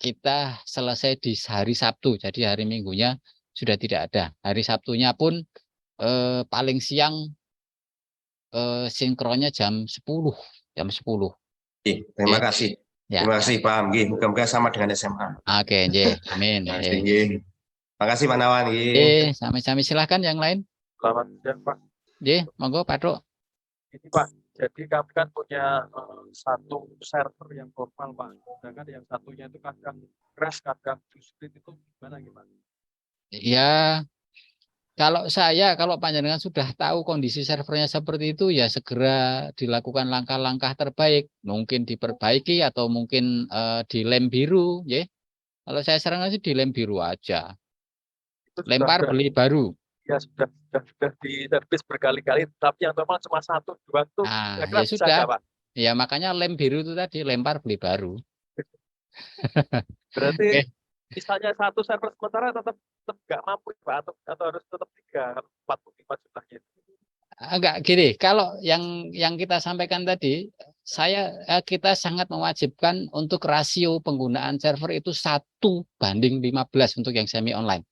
kita selesai di hari Sabtu, jadi hari Minggunya sudah tidak ada. Hari Sabtunya pun paling siang sinkronnya jam 10.
Terima kasih.
Ya.
Terima kasih, paham. Mudah-mudahan sama dengan SMA.
Oke, amin.
Terima kasih Pak Nawan.
Sami-sami, silahkan yang lain.
Selamat siang Pak.
Monggo Pak Dok.
Ini Pak, jadi kami kan punya satu server yang normal Pak, sedangkan yang satunya itu kadang crash, kadang split, itu gimana?
Ya, kalau panjenengan sudah tahu kondisi servernya seperti itu, ya segera dilakukan langkah-langkah terbaik, mungkin diperbaiki atau mungkin dilem biru, Kalau saya sarankan sih dilem biru aja. Lempar beli baru.
Ya sudah di servis berkali-kali, tapi yang normal cuma 1, 2 tuh.
Ya sudah. Pak? Ya makanya lem biru itu tadi, lempar beli baru.
Berarti misalnya satu server sementara tetap nggak mampu Pak, atau harus tetap 45 juta gitu.
Enggak gini, kalau yang kita sampaikan tadi, kita sangat mewajibkan untuk rasio penggunaan server itu 1:15 untuk yang semi online.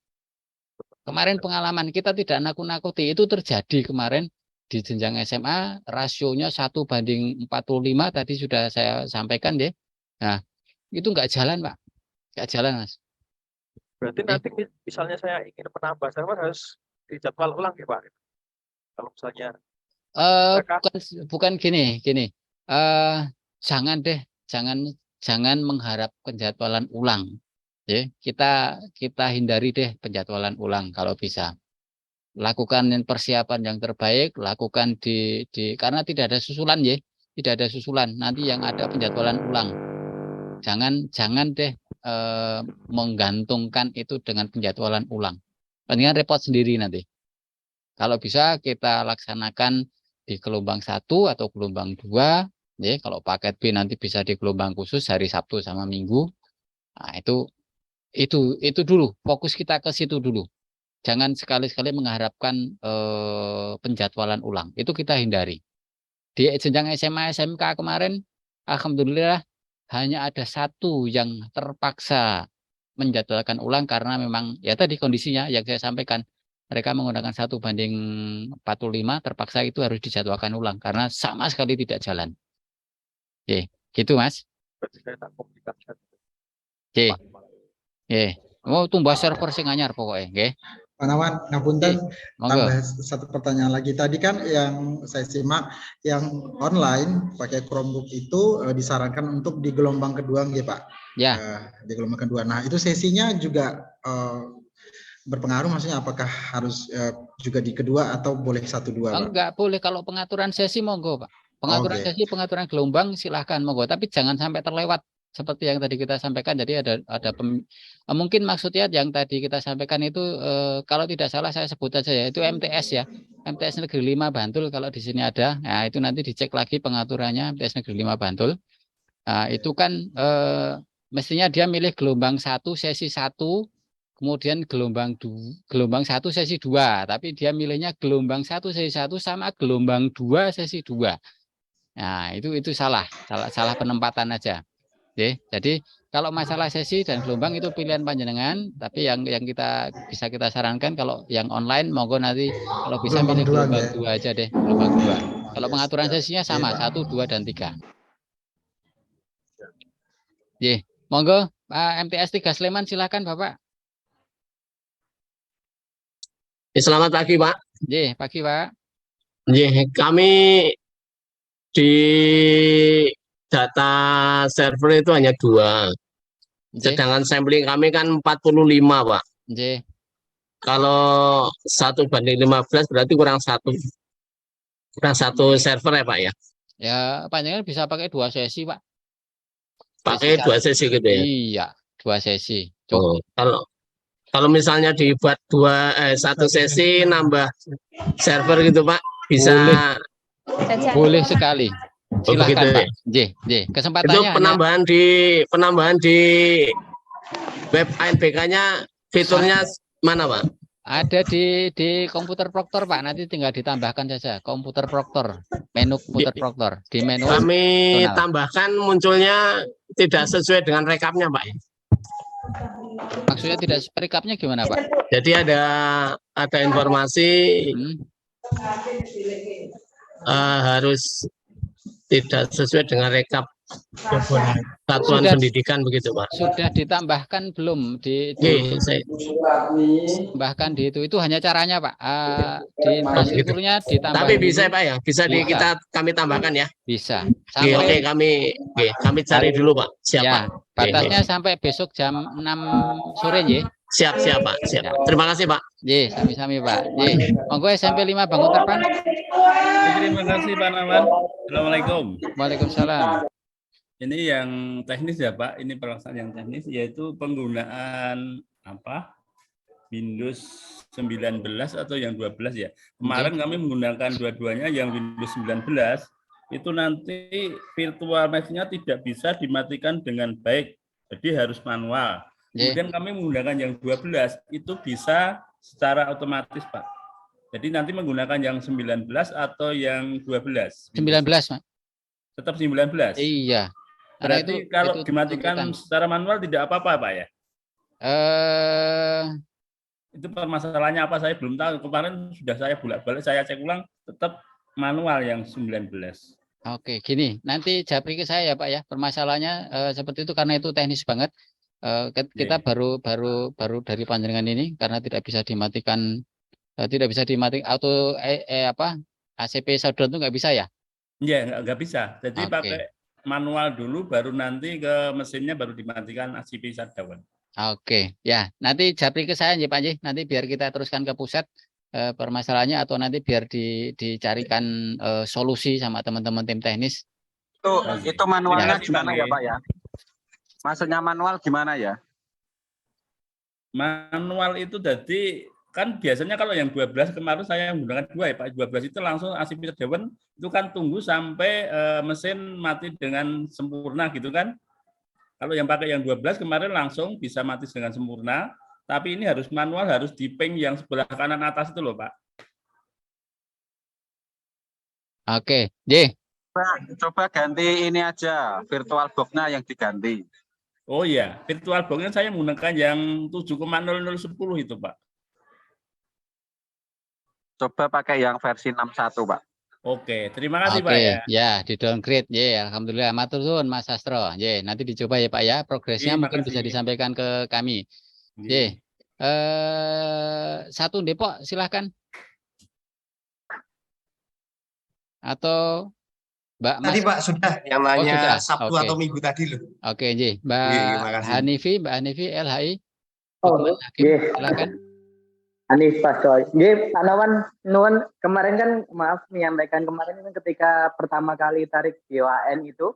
Kemarin pengalaman kita tidak nakut-nakuti, itu terjadi kemarin di jenjang SMA, rasionya 1:45 tadi sudah saya sampaikan Nah, itu enggak jalan Pak, enggak jalan Mas.
Berarti nanti misalnya saya ingin menambah server harus dijadwal ulang ya Pak? Kalau misalnya
bukan gini. Jangan mengharap penjadwalan ulang. Kita hindari deh penjadwalan ulang kalau bisa. Lakukan persiapan yang terbaik, lakukan karena tidak ada susulan tidak ada susulan. Nanti yang ada penjadwalan ulang. Jangan deh menggantungkan itu dengan penjadwalan ulang. Mendingan repot sendiri nanti. Kalau bisa kita laksanakan di gelombang 1 atau gelombang 2, kalau paket B nanti bisa di gelombang khusus hari Sabtu sama Minggu. Nah, itu dulu, fokus kita ke situ dulu. Jangan sekali-sekali mengharapkan penjadwalan ulang. Itu kita hindari. Di jenjang SMA, SMK kemarin, alhamdulillah hanya ada 1 yang terpaksa menjadwalkan ulang karena memang ya tadi kondisinya yang saya sampaikan. Mereka menggunakan 1:45, terpaksa itu harus dijadwalkan ulang karena sama sekali tidak jalan. Gitu Mas. Mau tumbas server sing anyar pokoknya,
Pak Nawan, ngapunten, tambah satu pertanyaan lagi. Tadi kan yang saya simak, yang online pakai Chromebook itu disarankan untuk di gelombang kedua, Pak?
Ya.
Di gelombang kedua. Nah, itu sesinya juga berpengaruh, maksudnya apakah harus juga di kedua atau boleh 1-2, Pak?
Enggak boleh, kalau pengaturan sesi monggo, Pak. Pengaturan sesi, pengaturan gelombang silahkan monggo, tapi jangan sampai terlewat. Seperti yang tadi kita sampaikan, jadi ada mungkin maksudnya yang tadi kita sampaikan itu kalau tidak salah saya sebut aja ya, itu MTS ya, MTS Negeri 5 Bantul kalau di sini ada. Nah, itu nanti dicek lagi pengaturannya MTS Negeri 5 Bantul. Nah, itu kan mestinya dia milih gelombang 1 sesi 1, kemudian gelombang 1 sesi 2, tapi dia milihnya gelombang 1 sesi 1 sama gelombang 2 sesi 2. Nah, itu salah penempatan aja. Oke, jadi kalau masalah sesi dan gelombang itu pilihan panjenengan, tapi yang bisa kita sarankan kalau yang online monggo nanti kalau bisa
Gelombang
milih
2
gelombang
ya.
2 aja deh, gelombang 2. Kalau
Ya,
pengaturan
siap.
sesinya
Oke,
sama,
Pak.
1, 2, dan 3. Ye, monggo Pak MTS 3 Sleman silakan Bapak.
Selamat pagi, Pak.
Ye, pagi Pak.
Kami di data server itu hanya 2. Sedangkan sampling kami kan 45, Pak.
Ye.
Kalau 1:15 berarti kurang 1. Kurang 1 server ya, Pak ya?
Ya, panjenengan bisa pakai 2 sesi, Pak.
Pakai 2 sesi gitu ya?
Iya, 2 sesi.
Oh, kalau misalnya dibuat 1 sesi nambah server gitu, Pak, bisa?
Boleh sekali. Silahkan,
begitu,
Pak.
Ya?
Kesempatannya
itu penambahan di web ANBK-nya fiturnya mana, Pak?
Ada di komputer Proctor, Pak. Nanti tinggal ditambahkan saja komputer Proctor, menu komputer Proctor di menu.
Kami tambahkan munculnya tidak sesuai dengan rekapnya, Pak.
Maksudnya tidak rekapnya gimana, Pak?
Jadi ada informasi harus tidak sesuai dengan rekap satuan pendidikan begitu, Pak.
Sudah ditambahkan belum tambahkan di itu hanya caranya, Pak. Di infrastrukturnya ditambah.
Tapi bisa, Pak ya, bisa kami tambahkan ya.
Bisa.
Oke, kami cari dulu, Pak. Siap,
ya,
Pak.
Batasnya sampai besok jam 6 sore, ya.
Siap, Pak. Siap. Ya. Terima kasih, Pak.
Ye, sami-sami, Pak. Ye, monggo SMP 5 Bangun Terpan.
Terima kasih, Pak Naman. Assalamualaikum.
Waalaikumsalam.
Ini yang teknis ya, Pak. Ini pelaksanaan yang teknis, yaitu penggunaan Windows 19 atau yang 12 ya. Kemarin kami menggunakan dua-duanya, yang Windows 19 itu nanti virtual mesh-nya tidak bisa dimatikan dengan baik, jadi harus manual. Kemudian kami menggunakan yang 12 itu bisa secara otomatis, Pak. Jadi nanti menggunakan yang 19 atau yang 12?
19, Pak.
Tetap 19?
Iya.
Berarti kalau dimatikan secara manual tidak apa-apa, Pak ya? Itu permasalahannya apa saya belum tahu. Kemarin sudah saya bolak-balik, saya cek ulang, tetap manual yang 19.
Oke, gini. Nanti japri ke saya ya, Pak ya. Permasalahannya seperti itu karena itu teknis banget. Kita baru dari panjenengan ini karena tidak bisa dimatikan auto ACP shutdown itu nggak bisa ya?
Iya, nggak bisa. Jadi pakai manual dulu, baru nanti ke mesinnya baru dimatikan ACP shutdown.
Oke, ya nanti japri ke saya ya Pak Ji. Nanti biar kita teruskan ke pusat permasalahannya atau nanti biar dicarikan solusi sama teman-teman tim teknis.
Itu manualnya gimana ya, Pak ya? Maksudnya manual gimana ya?
Manual itu jadi kan biasanya kalau yang 12 kemarin saya menggunakan 2 ya Pak. 12 itu langsung ACP shutdown itu kan tunggu sampai mesin mati dengan sempurna gitu kan. Kalau yang pakai yang 12 kemarin langsung bisa mati dengan sempurna, tapi ini harus manual, harus di ping yang sebelah kanan atas itu loh, Pak.
Oke, J.
Coba ganti ini aja, virtual box-nya yang diganti.
Oh iya, virtual box-nya saya menggunakan yang 7,0010 itu, Pak.
Coba pakai yang versi 61, Pak.
Oke, terima kasih Pak ya.
Ya, di downgrade. Ya, alhamdulillah. Matur suwun Mas Sastro. Ya, nanti dicoba ya Pak ya. Progresnya mungkin bisa disampaikan ke kami. Ya. Satu Depok silahkan. Atau Mbak Mas.
Tadi Pak sudah yang nanya Sabtu atau Minggu tadi loh.
Oke, J. Mbak Hanifi LHI. Silakan.
Hanif Pasoy. Pak Nawan kemarin kan maaf menyampaikan kemarin ketika pertama kali tarik BOAN itu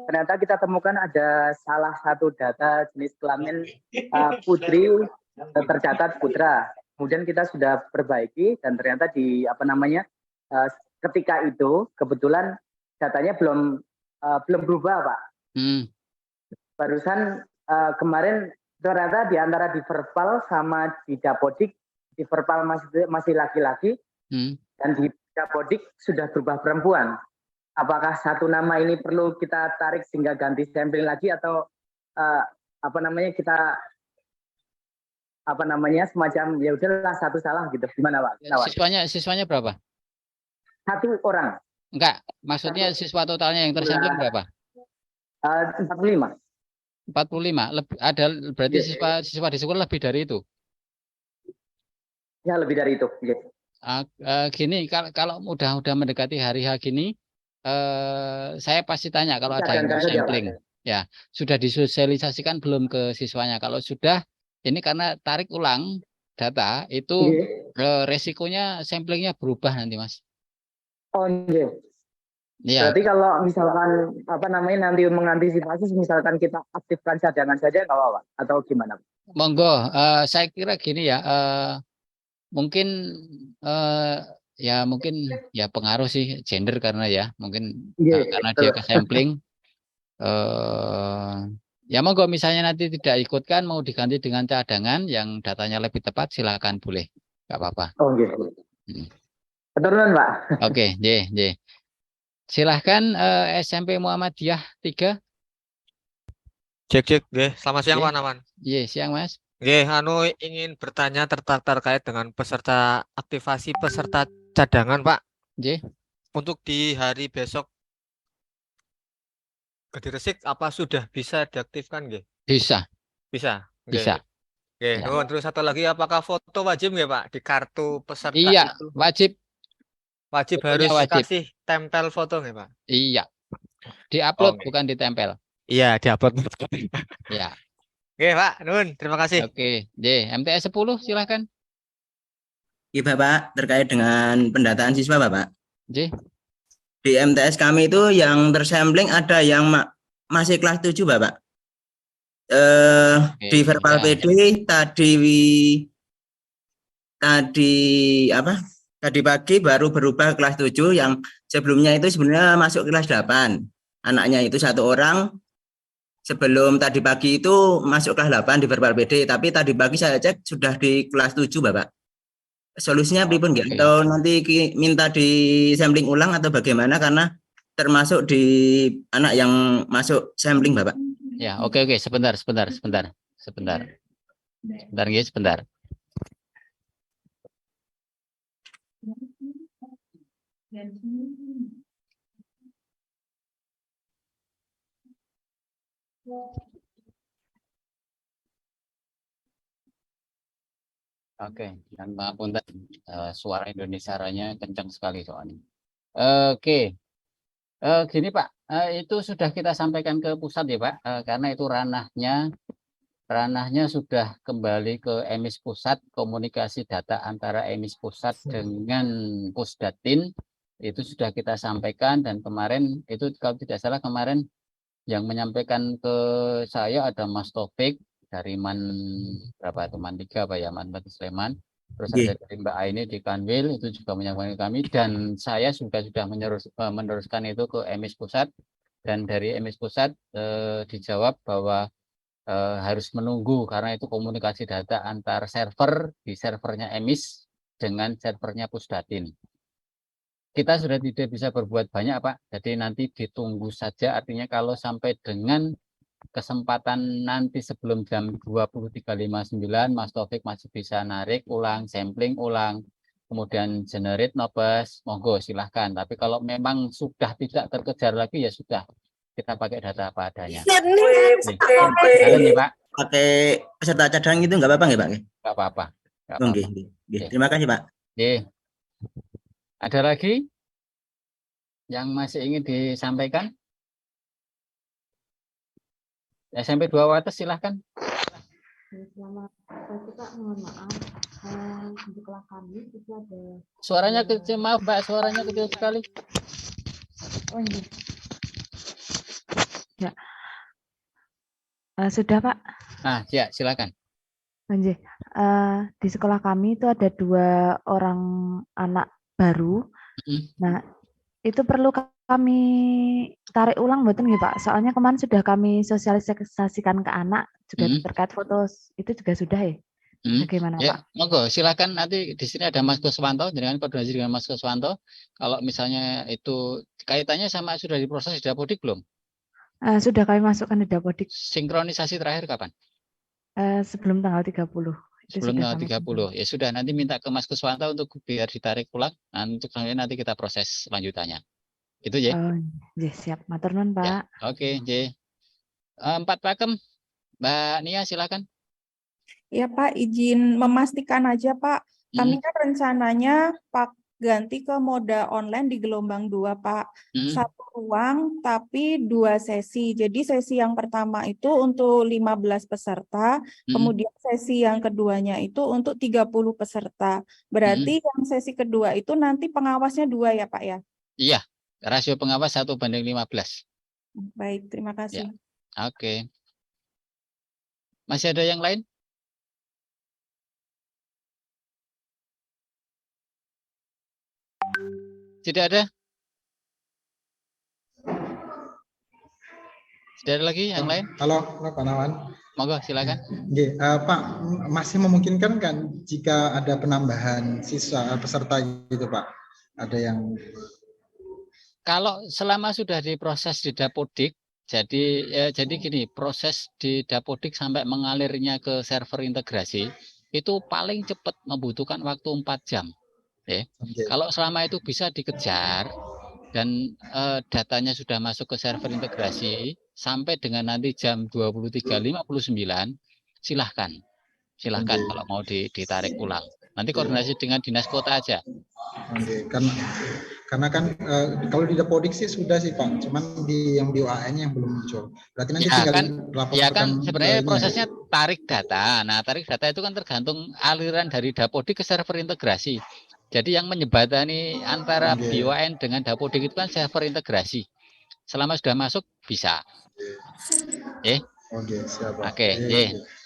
ternyata kita temukan ada salah satu data jenis kelamin putri tercatat putra. Kemudian kita sudah perbaiki dan ternyata ketika itu kebetulan datanya belum berubah, Pak. Barusan kemarin ternyata di antara di verbal sama di dapodik, di verbal masih laki-laki, dan di dapodik sudah berubah perempuan. Apakah satu nama ini perlu kita tarik sehingga ganti sampling lagi, atau kita semacam ya udahlah satu salah gitu, gimana Pak?
Siswanya berapa?
1 orang.
Enggak, maksudnya siswa totalnya yang tersampling berapa?
45.
45. Ada berarti siswa di sekolah lebih dari itu?
Ya lebih dari itu. Ya.
Gini, kalau udah mendekati hari H gini, saya pasti tanya kalau ada yang mau sampling. Ya, sudah disosialisasikan belum ke siswanya? Kalau sudah, ini karena tarik ulang data itu resikonya samplingnya berubah nanti, Mas.
Oh iya.
Ya.
Berarti kalau misalkan nanti mengantisipasi, misalkan kita aktifkan cadangan saja nggak apa-apa atau gimana?
Monggo, saya kira gini ya, mungkin ya pengaruh sih gender karena ya mungkin karena dia ke sampling. Ya monggo misalnya nanti tidak ikutkan mau diganti dengan cadangan yang datanya lebih tepat, silakan boleh, nggak apa-apa.
Oh gitu. Keturunan Pak.
Oke, J. Silahkan SMP Muhammadiyah 3.
Cek, selamat siang Pak Nawan.
Iya, siang Mas.
Ingin bertanya terkait dengan peserta aktivasi peserta cadangan Pak. Untuk di hari besok Gede Resik apa sudah bisa diaktifkan nggih?
Bisa.
Bisa.
Bisa.
Oke, terus satu lagi, apakah foto wajib nggih Pak di kartu peserta
iya,
itu?
Wajib
harus kasih tempel foto nggih Pak?
Iya. Diupload bukan ditempel.
Iya, diupload.
Ya.
Oke Pak, Nun, terima kasih.
Oke, MTS 10 silakan.
Iya Bapak, terkait dengan pendataan siswa Bapak.
Di
MTS kami itu yang tersampling ada yang masih kelas 7 Bapak. Di verbal PD tadi pagi baru berubah kelas 7, yang sebelumnya itu sebenarnya masuk kelas 8. Anaknya itu 1 orang, sebelum tadi pagi itu masuk kelas 8 di verbal PD, tapi tadi pagi saya cek sudah di kelas 7 Bapak. Solusinya pripun nggih? Atau nanti minta di sampling ulang atau bagaimana, karena termasuk di anak yang masuk sampling Bapak.
Ya, oke, sebentar. Sebentar nggih, sebentar. Oke, dan maafun suara Indonesia Raya kencang sekali soalnya. Oke. Gini Pak, itu sudah kita sampaikan ke pusat ya Pak, karena itu ranahnya sudah kembali ke Emis Pusat, komunikasi data antara Emis Pusat dengan Pusdatin itu sudah kita sampaikan, dan kemarin itu kalau tidak salah kemarin yang menyampaikan ke saya ada Mas Taufik dari Man 3 Pak ya, Man Sleman. Terus ada dari Mbak Aini di Kanwil itu juga menyampaikan kami, dan saya sudah meneruskan itu ke Emis Pusat, dan dari Emis Pusat dijawab bahwa harus menunggu karena itu komunikasi data antar server di servernya Emis dengan servernya Pusdatin. Kita sudah tidak bisa berbuat banyak Pak, jadi nanti ditunggu saja, artinya kalau sampai dengan kesempatan nanti sebelum jam 23.59 Mas Taufik masih bisa narik ulang, sampling ulang, kemudian generate nobes, monggo silahkan. Tapi kalau memang sudah tidak terkejar lagi ya sudah, kita pakai data apa adanya. Nih, Pak.
Pakai peserta cadangan itu nggak apa-apa nggih Pak?
Nggak apa-apa.
Terima kasih Pak.
Ada lagi yang masih ingin disampaikan? SMP 2 Wates silahkan.
Selamat pagi Pak, mohon maaf. Di kelas kami itu ada.
Suaranya kecil, maaf Mbak, suaranya kecil sekali.
Oh ini. Ya. Sudah Pak.
Ya silakan.
Anjir. Di sekolah kami itu ada 2 orang anak baru. Nah, Itu perlu kami tarik ulang mboten nggih Pak? Soalnya kemarin sudah kami sosialisasikan ke anak juga terkait foto itu juga sudah ya. Bagaimana
Ya,
Pak?
monggo silakan, nanti di sini ada Mas Kuswanto, dengan koordinasi dengan Mas Kuswanto. Kalau misalnya itu kaitannya sama sudah diproses di Dapodik belum?
Sudah kami masukkan di Dapodik.
Sinkronisasi terakhir kapan?
Sebelum tanggal 30. Itu
Sebelum
sudah
tanggal 30. Ya sudah, nanti minta ke Mas Kuswanto untuk biar ditarik ulang. Untuk nanti kita proses lanjutannya. Itu ya.
Siap. Matur nuwun
Ya,
Pak.
oke, J. 4 pakem, Mbak Nia silakan.
Ya Pak, izin memastikan aja Pak. Kami kan rencananya ganti ke moda online di gelombang 2 Pak. Satu ruang tapi 2 sesi. Jadi sesi yang pertama itu untuk 15 peserta, kemudian sesi yang keduanya itu untuk 30 peserta. Berarti yang sesi kedua itu nanti pengawasnya 2 ya Pak ya?
Iya, rasio pengawas 1:15.
Baik, terima kasih.
Ya. Oke. Masih ada yang lain? Tidak ada? Tidak ada lagi yang lain?
Halo Pak Nawan.
Monggo silakan.
Pak, masih memungkinkan kan jika ada penambahan siswa peserta gitu Pak? Ada yang
kalau selama sudah diproses di Dapodik, jadi gini, proses di Dapodik sampai mengalirnya ke server integrasi itu paling cepat membutuhkan waktu 4 jam. Kalau selama itu bisa dikejar dan datanya sudah masuk ke server integrasi sampai dengan nanti jam 23.59, silahkan kalau mau ditarik ulang. Nanti koordinasi dengan dinas kota aja.
Karena kan kalau di Dapodik sih sudah sih Pak, cuman di UAN yang belum muncul. Berarti nanti tinggal laporkan.
Ya kan sebenarnya prosesnya tarik data. Nah, tarik data itu kan tergantung aliran dari Dapodik ke server integrasi. Jadi yang menyebatani antara BON dengan Dapodik itu kan server integrasi. Selama sudah masuk bisa.
Siap Pak.
Oke,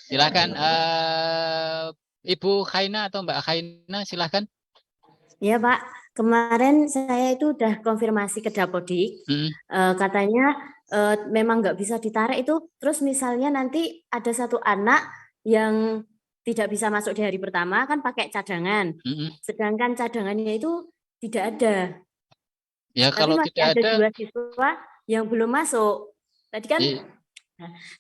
silakan Ibu Khaina atau Mbak Khaina silakan.
Ya Pak, kemarin saya itu udah konfirmasi ke Dapodik, katanya memang nggak bisa ditarik itu. Terus misalnya nanti ada satu anak yang tidak bisa masuk di hari pertama kan pakai cadangan, sedangkan cadangannya itu tidak ada.
Ya
tapi
kalau
masih
tidak
ada 2 siswa yang belum masuk. Tadi kan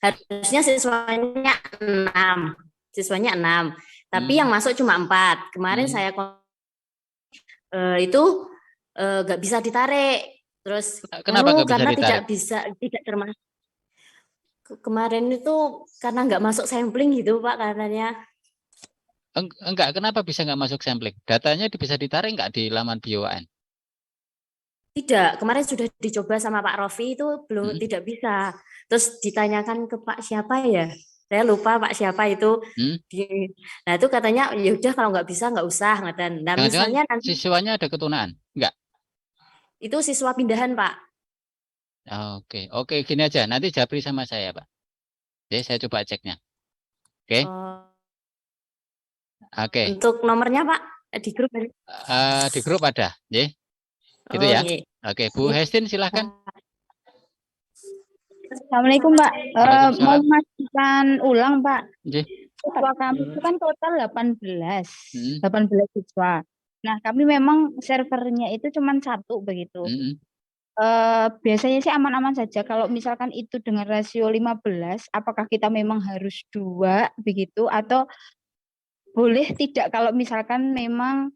harusnya siswanya 6, tapi yang masuk cuma 4. Kemarin saya itu nggak bisa ditarik. Terus
kenapa nggak bisa
karena
ditarik?
tidak termasuk. Kemarin itu karena nggak masuk sampling gitu Pak katanya.
Enggak, kenapa bisa nggak masuk sampling? Datanya bisa ditarik nggak di laman BON?
Tidak, kemarin sudah dicoba sama Pak Rofi itu belum tidak bisa. Terus ditanyakan ke Pak siapa ya? Saya lupa Pak siapa itu. Nah itu katanya ya udah kalau nggak bisa nggak usah ngatain. Nah misalnya nanti
siswanya ada ketunaan? Enggak.
Itu siswa pindahan Pak.
Oke, gini aja. Nanti japri sama saya Pak. Jadi saya coba ceknya. Oke.
Untuk nomornya Pak di grup ada.
Di grup ada, gitu ya. Oke, Bu Hestin silahkan.
Assalamualaikum Pak. Mau memastikan ulang Pak. Siswa kami itu kan total 18 siswa. Nah kami memang servernya itu cuma 1 begitu. Biasanya sih aman-aman saja. Kalau misalkan itu dengan rasio 15, apakah kita memang harus 2 begitu atau boleh tidak kalau misalkan memang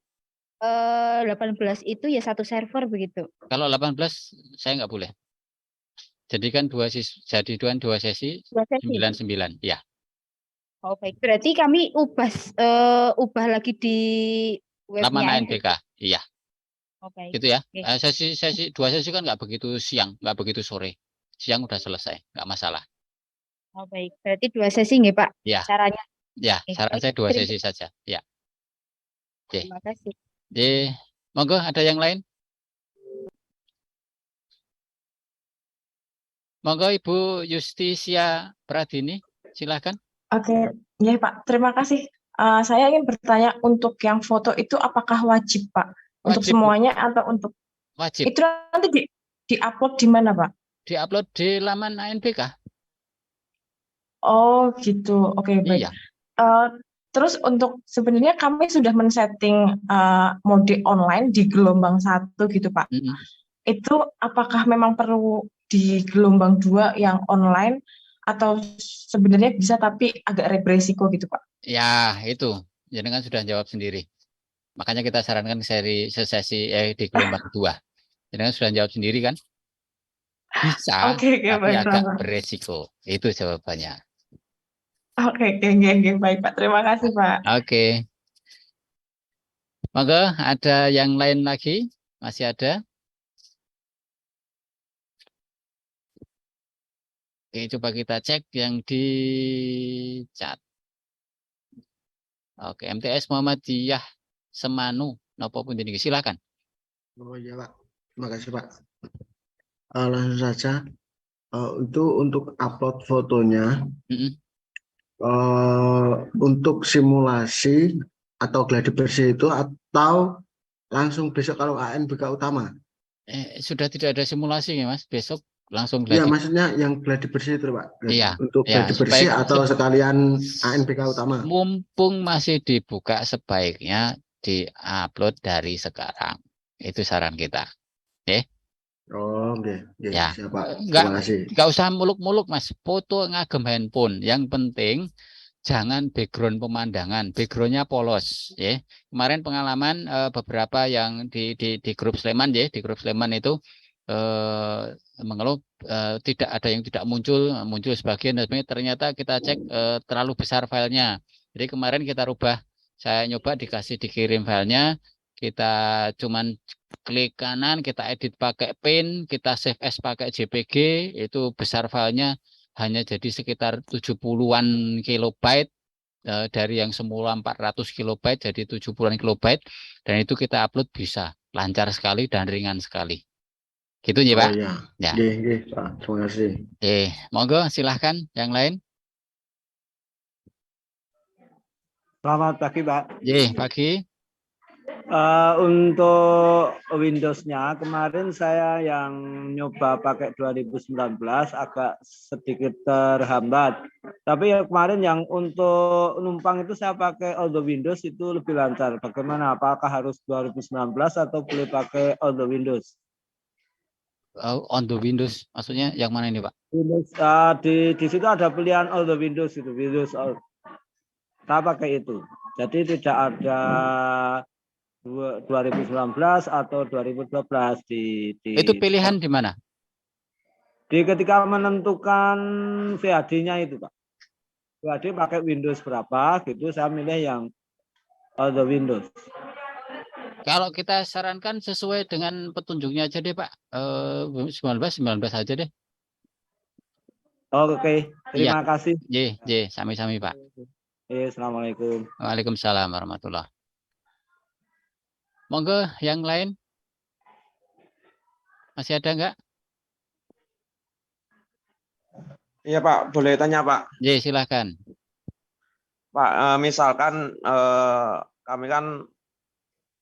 18 itu ya 1 server begitu?
Kalau 18 saya nggak boleh. Jadi kan 2 sesi 99 ya.
Oh baik, berarti kami ubah lagi di
webnya ANBK. Iya.
Oh, baik.
Gitu ya. Sesi 2 sesi kan nggak begitu siang, nggak begitu sore. Siang udah selesai, nggak masalah.
Oh baik, berarti 2 sesi nggih Pak?
Ya.
Caranya?
Ya, saran saya 2 sesi saja. Ya.
Terima kasih.
Monggo ada yang lain? Monggo Ibu Justisia Pradini, silakan.
Oke, ya Pak, terima kasih. Saya ingin bertanya untuk yang foto itu apakah wajib Pak? Untuk semuanya atau untuk
Wajib.
Itu nanti di-upload di mana, Pak?
Di-upload di laman ANBK.
Oh, gitu. Oke, baik.
Iya.
Terus untuk sebenarnya kami sudah men-setting mode online di gelombang 1 gitu, Pak. Itu apakah memang perlu di gelombang 2 yang online atau sebenarnya bisa tapi agak beresiko gitu, Pak?
Ya, itu. Jadi kan sudah jawab sendiri. Makanya kita sarankan sesi di gelombang 2. Jadi kan sudah jawab sendiri kan? Bisa,
Oke,
tapi
baik,
agak
Pak.
beresiko. Itu jawabannya.
Oke, baik, Pak. Terima kasih, Pak.
Oke. Monggo, ada yang lain lagi? Masih ada? Oke, coba kita cek yang di chat. Oke, MTS Muhammadiyah Semanu, nopo pun ini silakan.
Oh iya Pak, terima kasih Pak. Langsung saja, itu untuk upload fotonya, untuk simulasi atau gladi bersih itu atau langsung besok kalau ANBK utama?
Sudah tidak ada simulasi ya Mas, besok langsung
Iya,
gladi.
maksudnya yang gladi bersih itu Pak.
Iya.
Untuk
Ya,
gladi bersih
supaya-
atau sekalian ANBK utama?
Mumpung masih dibuka, sebaiknya di-upload dari sekarang. Itu saran kita.
Oh, oke.
Ya.
Siap Pak. Terima kasih.
Nggak usah muluk-muluk Mas. Foto ngagem handphone. Yang penting jangan background pemandangan. Backgroundnya polos. Ya. Kemarin pengalaman beberapa yang di grup Sleman ya, di grup Sleman itu mengeluh tidak ada yang tidak muncul sebagian, dan ternyata kita cek terlalu besar filenya. Jadi kemarin kita rubah, saya nyoba dikirim filenya, kita cuman klik kanan, kita edit pakai pin, kita save as pakai JPG, itu besar filenya hanya jadi sekitar 70-an kilobyte, dari yang semula 400 kilobyte jadi 70-an kilobyte, dan itu kita upload bisa lancar sekali dan ringan sekali. Gitu ya Pak?
Iya.
Ya.
Pak. Terima kasih.
Monggo silahkan yang lain.
Selamat pagi Pak.
Pagi.
Untuk Windows-nya kemarin saya yang nyoba pakai 2019 agak sedikit terhambat. Tapi ya kemarin yang untuk numpang itu saya pakai all the Windows itu lebih lancar. Bagaimana? Apakah harus 2019 atau boleh pakai all the Windows?
On the Windows, maksudnya yang mana ini Pak?
Windows, di situ ada pilihan all the Windows itu, Windows all. Saya pakai itu. Jadi tidak ada 2019 atau 2012 di
Itu pilihan di mana?
Di ketika menentukan VHD-nya itu Pak. VHD pakai Windows berapa gitu, saya milih yang all the Windows.
Kalau kita sarankan sesuai dengan petunjuknya aja deh Pak. 19 aja deh.
Oke, terima kasih.
Sami-sami Pak.
Assalamualaikum.
Waalaikumsalam warahmatullahi. Monggo yang lain. Masih ada enggak?
Iya Pak, boleh tanya Pak?
Silahkan.
Pak, misalkan kami kan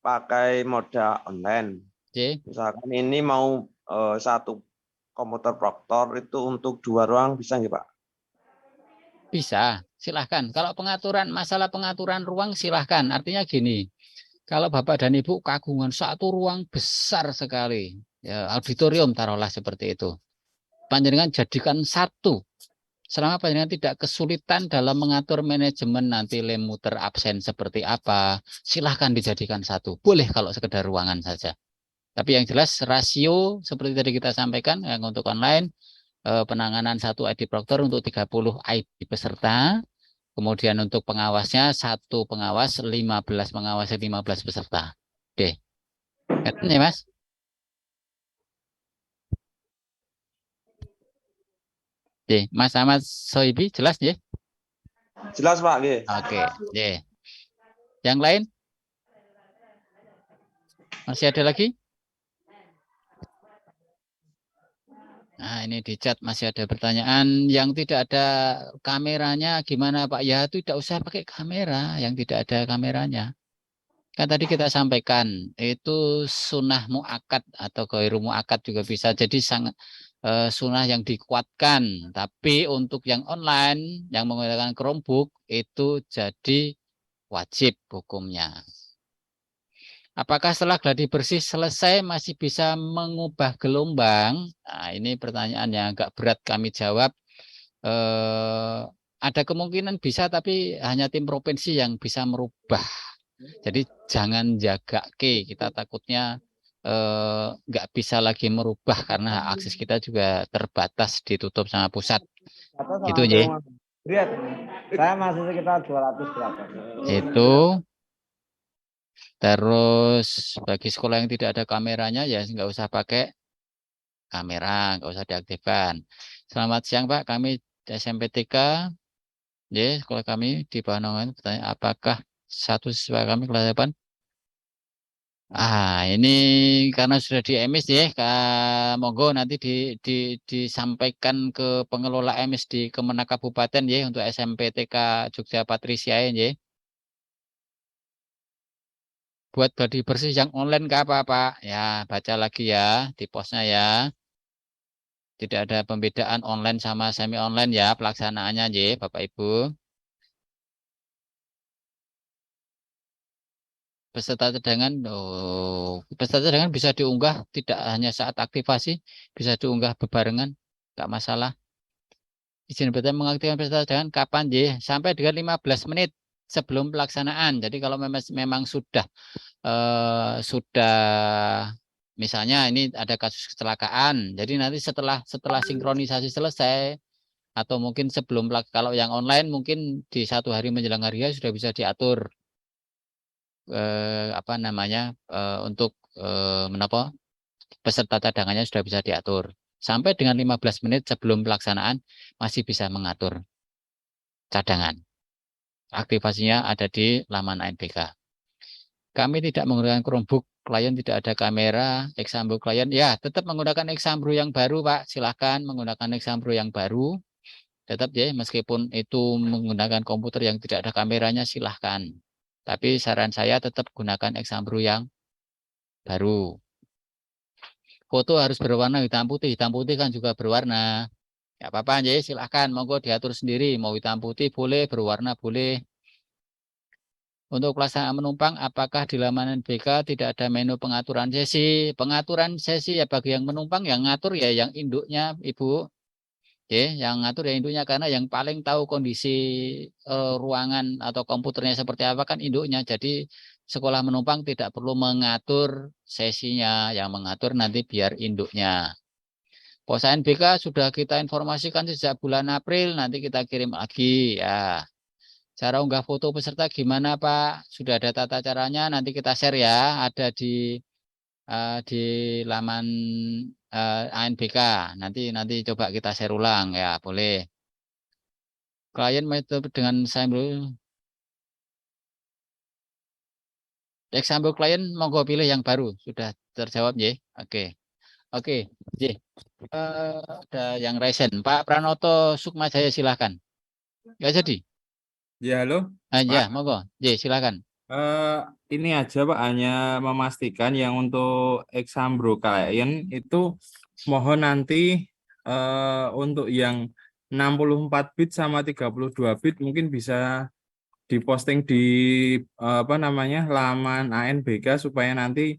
pakai moda online. Misalkan ini mau satu komputer proktor itu untuk 2 ruang bisa nggak Pak?
Bisa, silahkan. Kalau masalah pengaturan ruang silahkan. Artinya gini, kalau Bapak dan Ibu kagungan satu ruang besar sekali, ya auditorium taruhlah seperti itu, panjenengan jadikan satu. Selama panjenengan tidak kesulitan dalam mengatur manajemen nanti lem muter absen seperti apa, silahkan dijadikan satu. Boleh kalau sekedar ruangan saja. Tapi yang jelas rasio seperti tadi kita sampaikan yang untuk online, penanganan 1 ID Proctor untuk 30 ID peserta. Kemudian untuk pengawasnya 1 pengawas, 15 pengawas, 15 peserta. Oke. Ngerti ya Mas? Mas Ahmad Soibi jelas ya?
Jelas Pak.
Oke. Yang lain? Masih ada lagi? Nah, ini di chat masih ada pertanyaan yang tidak ada kameranya gimana Pak? Ya tidak usah pakai kamera yang tidak ada kameranya. Kan tadi kita sampaikan itu sunnah muakkad atau ghairu muakkad juga bisa. Jadi sangat sunnah yang dikuatkan. Tapi untuk yang online yang menggunakan Chromebook itu jadi wajib hukumnya. Apakah setelah gladi bersih selesai masih bisa mengubah gelombang? Nah, ini pertanyaan yang agak berat kami jawab. Ada kemungkinan bisa, tapi hanya tim provinsi yang bisa merubah. Jadi jangan jaga kita takutnya nggak bisa lagi merubah karena akses kita juga terbatas, ditutup sama pusat. Itu ya.
Saya masih sekitar 200 berapa.
Itu. Terus bagi sekolah yang tidak ada kameranya ya nggak usah pakai kamera, nggak usah diaktifkan. Selamat siang Pak, kami SMP TK, ya sekolah kami di Panongan. Bertanya apakah satu siswa kami kelas 8? Ini karena sudah di emis ya, monggo nanti disampaikan ke pengelola emis di Kemenak Kabupaten ya untuk SMP TK Jogja Patrisia ya. Buat gladi bersih yang online ke apa Pak? Ya baca lagi ya di posnya ya. Tidak ada pembedaan online sama semi online ya pelaksanaannya ya Bapak Ibu. Peserta cadangan, peserta cadangan bisa diunggah tidak hanya saat aktivasi, bisa diunggah bebarengan, nggak masalah. Izin bertanya mengaktifkan peserta cadangan kapan ya? Sampai dengan 15 menit sebelum pelaksanaan. Jadi kalau memang sudah misalnya ini ada kasus kecelakaan, jadi nanti setelah sinkronisasi selesai atau mungkin sebelum, kalau yang online mungkin di 1 hari menjelang hari H sudah bisa diatur untuk peserta cadangannya sudah bisa diatur. Sampai dengan 15 menit sebelum pelaksanaan masih bisa mengatur cadangan. Aktivasinya ada di laman ANBK. Kami tidak menggunakan Chromebook, klien tidak ada kamera, Exambro klien, ya tetap menggunakan Exambro yang baru Pak, silahkan menggunakan Exambro yang baru, tetap ya, meskipun itu menggunakan komputer yang tidak ada kameranya silahkan. Tapi saran saya tetap gunakan Exambro yang baru. Foto harus berwarna hitam putih kan juga berwarna. Ya apa-apa ya, silahkan, monggo diatur sendiri, mau hitam putih boleh, berwarna boleh. Untuk pelaksanaan menumpang, apakah di laman BK tidak ada menu pengaturan sesi? Pengaturan sesi ya bagi yang menumpang, yang ngatur ya yang induknya Ibu. Ya, yang ngatur ya induknya, karena yang paling tahu kondisi ruangan atau komputernya seperti apa kan induknya. Jadi sekolah menumpang tidak perlu mengatur sesinya, yang mengatur nanti biar induknya. Pos BK sudah kita informasikan sejak bulan April, nanti kita kirim lagi ya. Cara unggah foto peserta gimana Pak? Sudah ada tata caranya, nanti kita share ya, ada di laman ANBK. Nanti coba kita share ulang ya, boleh. Klien metode dengan sampel example klien, monggo pilih yang baru. Sudah terjawab ya. Oke. J. Ada yang resen. Pak Pranoto Sukmajaya silahkan. Nggak jadi.
Ya, halo.
Ya, monggo. Silakan.
Ini aja Pak, hanya memastikan yang untuk Exambro klien itu mohon nanti untuk yang 64 bit sama 32 bit mungkin bisa diposting di laman ANBK supaya nanti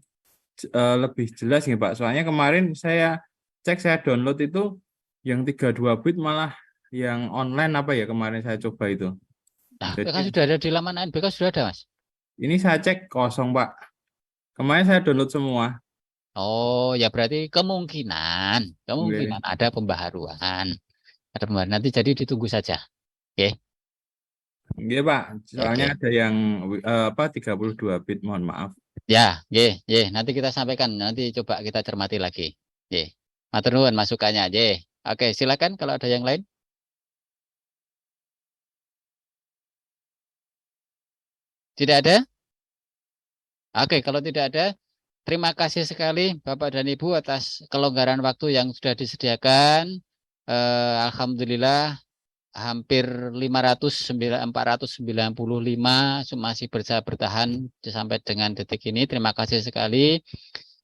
lebih jelas nih Pak. Soalnya kemarin saya cek, saya download itu yang 32 bit malah yang online kemarin saya coba itu.
Nah, kan sudah ada di laman ANBK, sudah ada Mas?
Ini saya cek kosong Pak. Kemarin saya download semua.
Oh ya berarti kemungkinan ada pembaharuan. Nanti jadi ditunggu saja. Oke.
Iya Pak, soalnya ada yang 32 bit, mohon maaf.
Ya, nanti kita sampaikan, nanti coba kita cermati lagi. Matur nuwun masukannya, Oke, silakan kalau ada yang lain. Tidak ada? Oke, kalau tidak ada, terima kasih sekali Bapak dan Ibu atas kelonggaran waktu yang sudah disediakan. Alhamdulillah hampir 495 masih bertahan sampai dengan detik ini. Terima kasih sekali.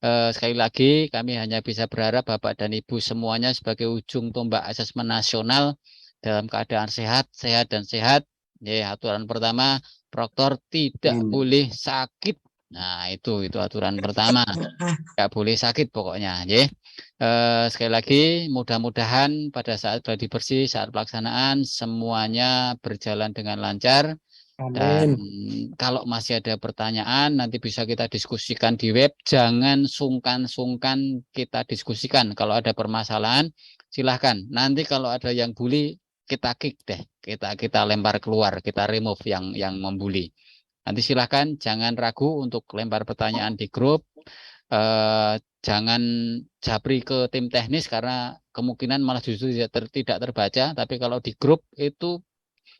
Sekali lagi kami hanya bisa berharap Bapak dan Ibu semuanya sebagai ujung tombak asesmen nasional dalam keadaan sehat dan sehat. Ya, aturan pertama, proktor tidak boleh sakit. Nah, itu aturan pertama. Nggak boleh sakit pokoknya, ya. Sekali lagi, mudah-mudahan pada saat gladi bersih, saat pelaksanaan, semuanya berjalan dengan lancar. Dan kalau masih ada pertanyaan, nanti bisa kita diskusikan di web. Jangan sungkan-sungkan kita diskusikan. Kalau ada permasalahan, silahkan. Nanti kalau ada yang bully, kita kick deh. Kita lempar keluar, kita remove yang membuli. Nanti silahkan, jangan ragu untuk lempar pertanyaan di grup. Jangan japri ke tim teknis karena kemungkinan malah justru tidak terbaca. Tapi kalau di grup itu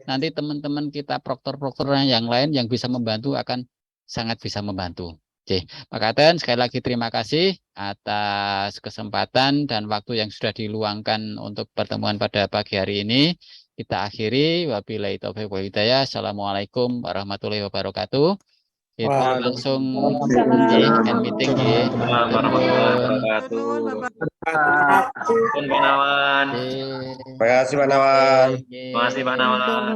nanti teman-teman kita proktor-proktor yang lain yang bisa membantu akan sangat bisa membantu. Oke, Pak Katen, sekali lagi terima kasih atas kesempatan dan waktu yang sudah diluangkan untuk pertemuan pada pagi hari ini. Kita akhiri. Wabillahi taufiq wal hidayah. Assalamualaikum warahmatullahi wabarakatuh. Kita langsung end meeting ya.
Terima kasih Pak Nawan.
Terima kasih Pak Nawan.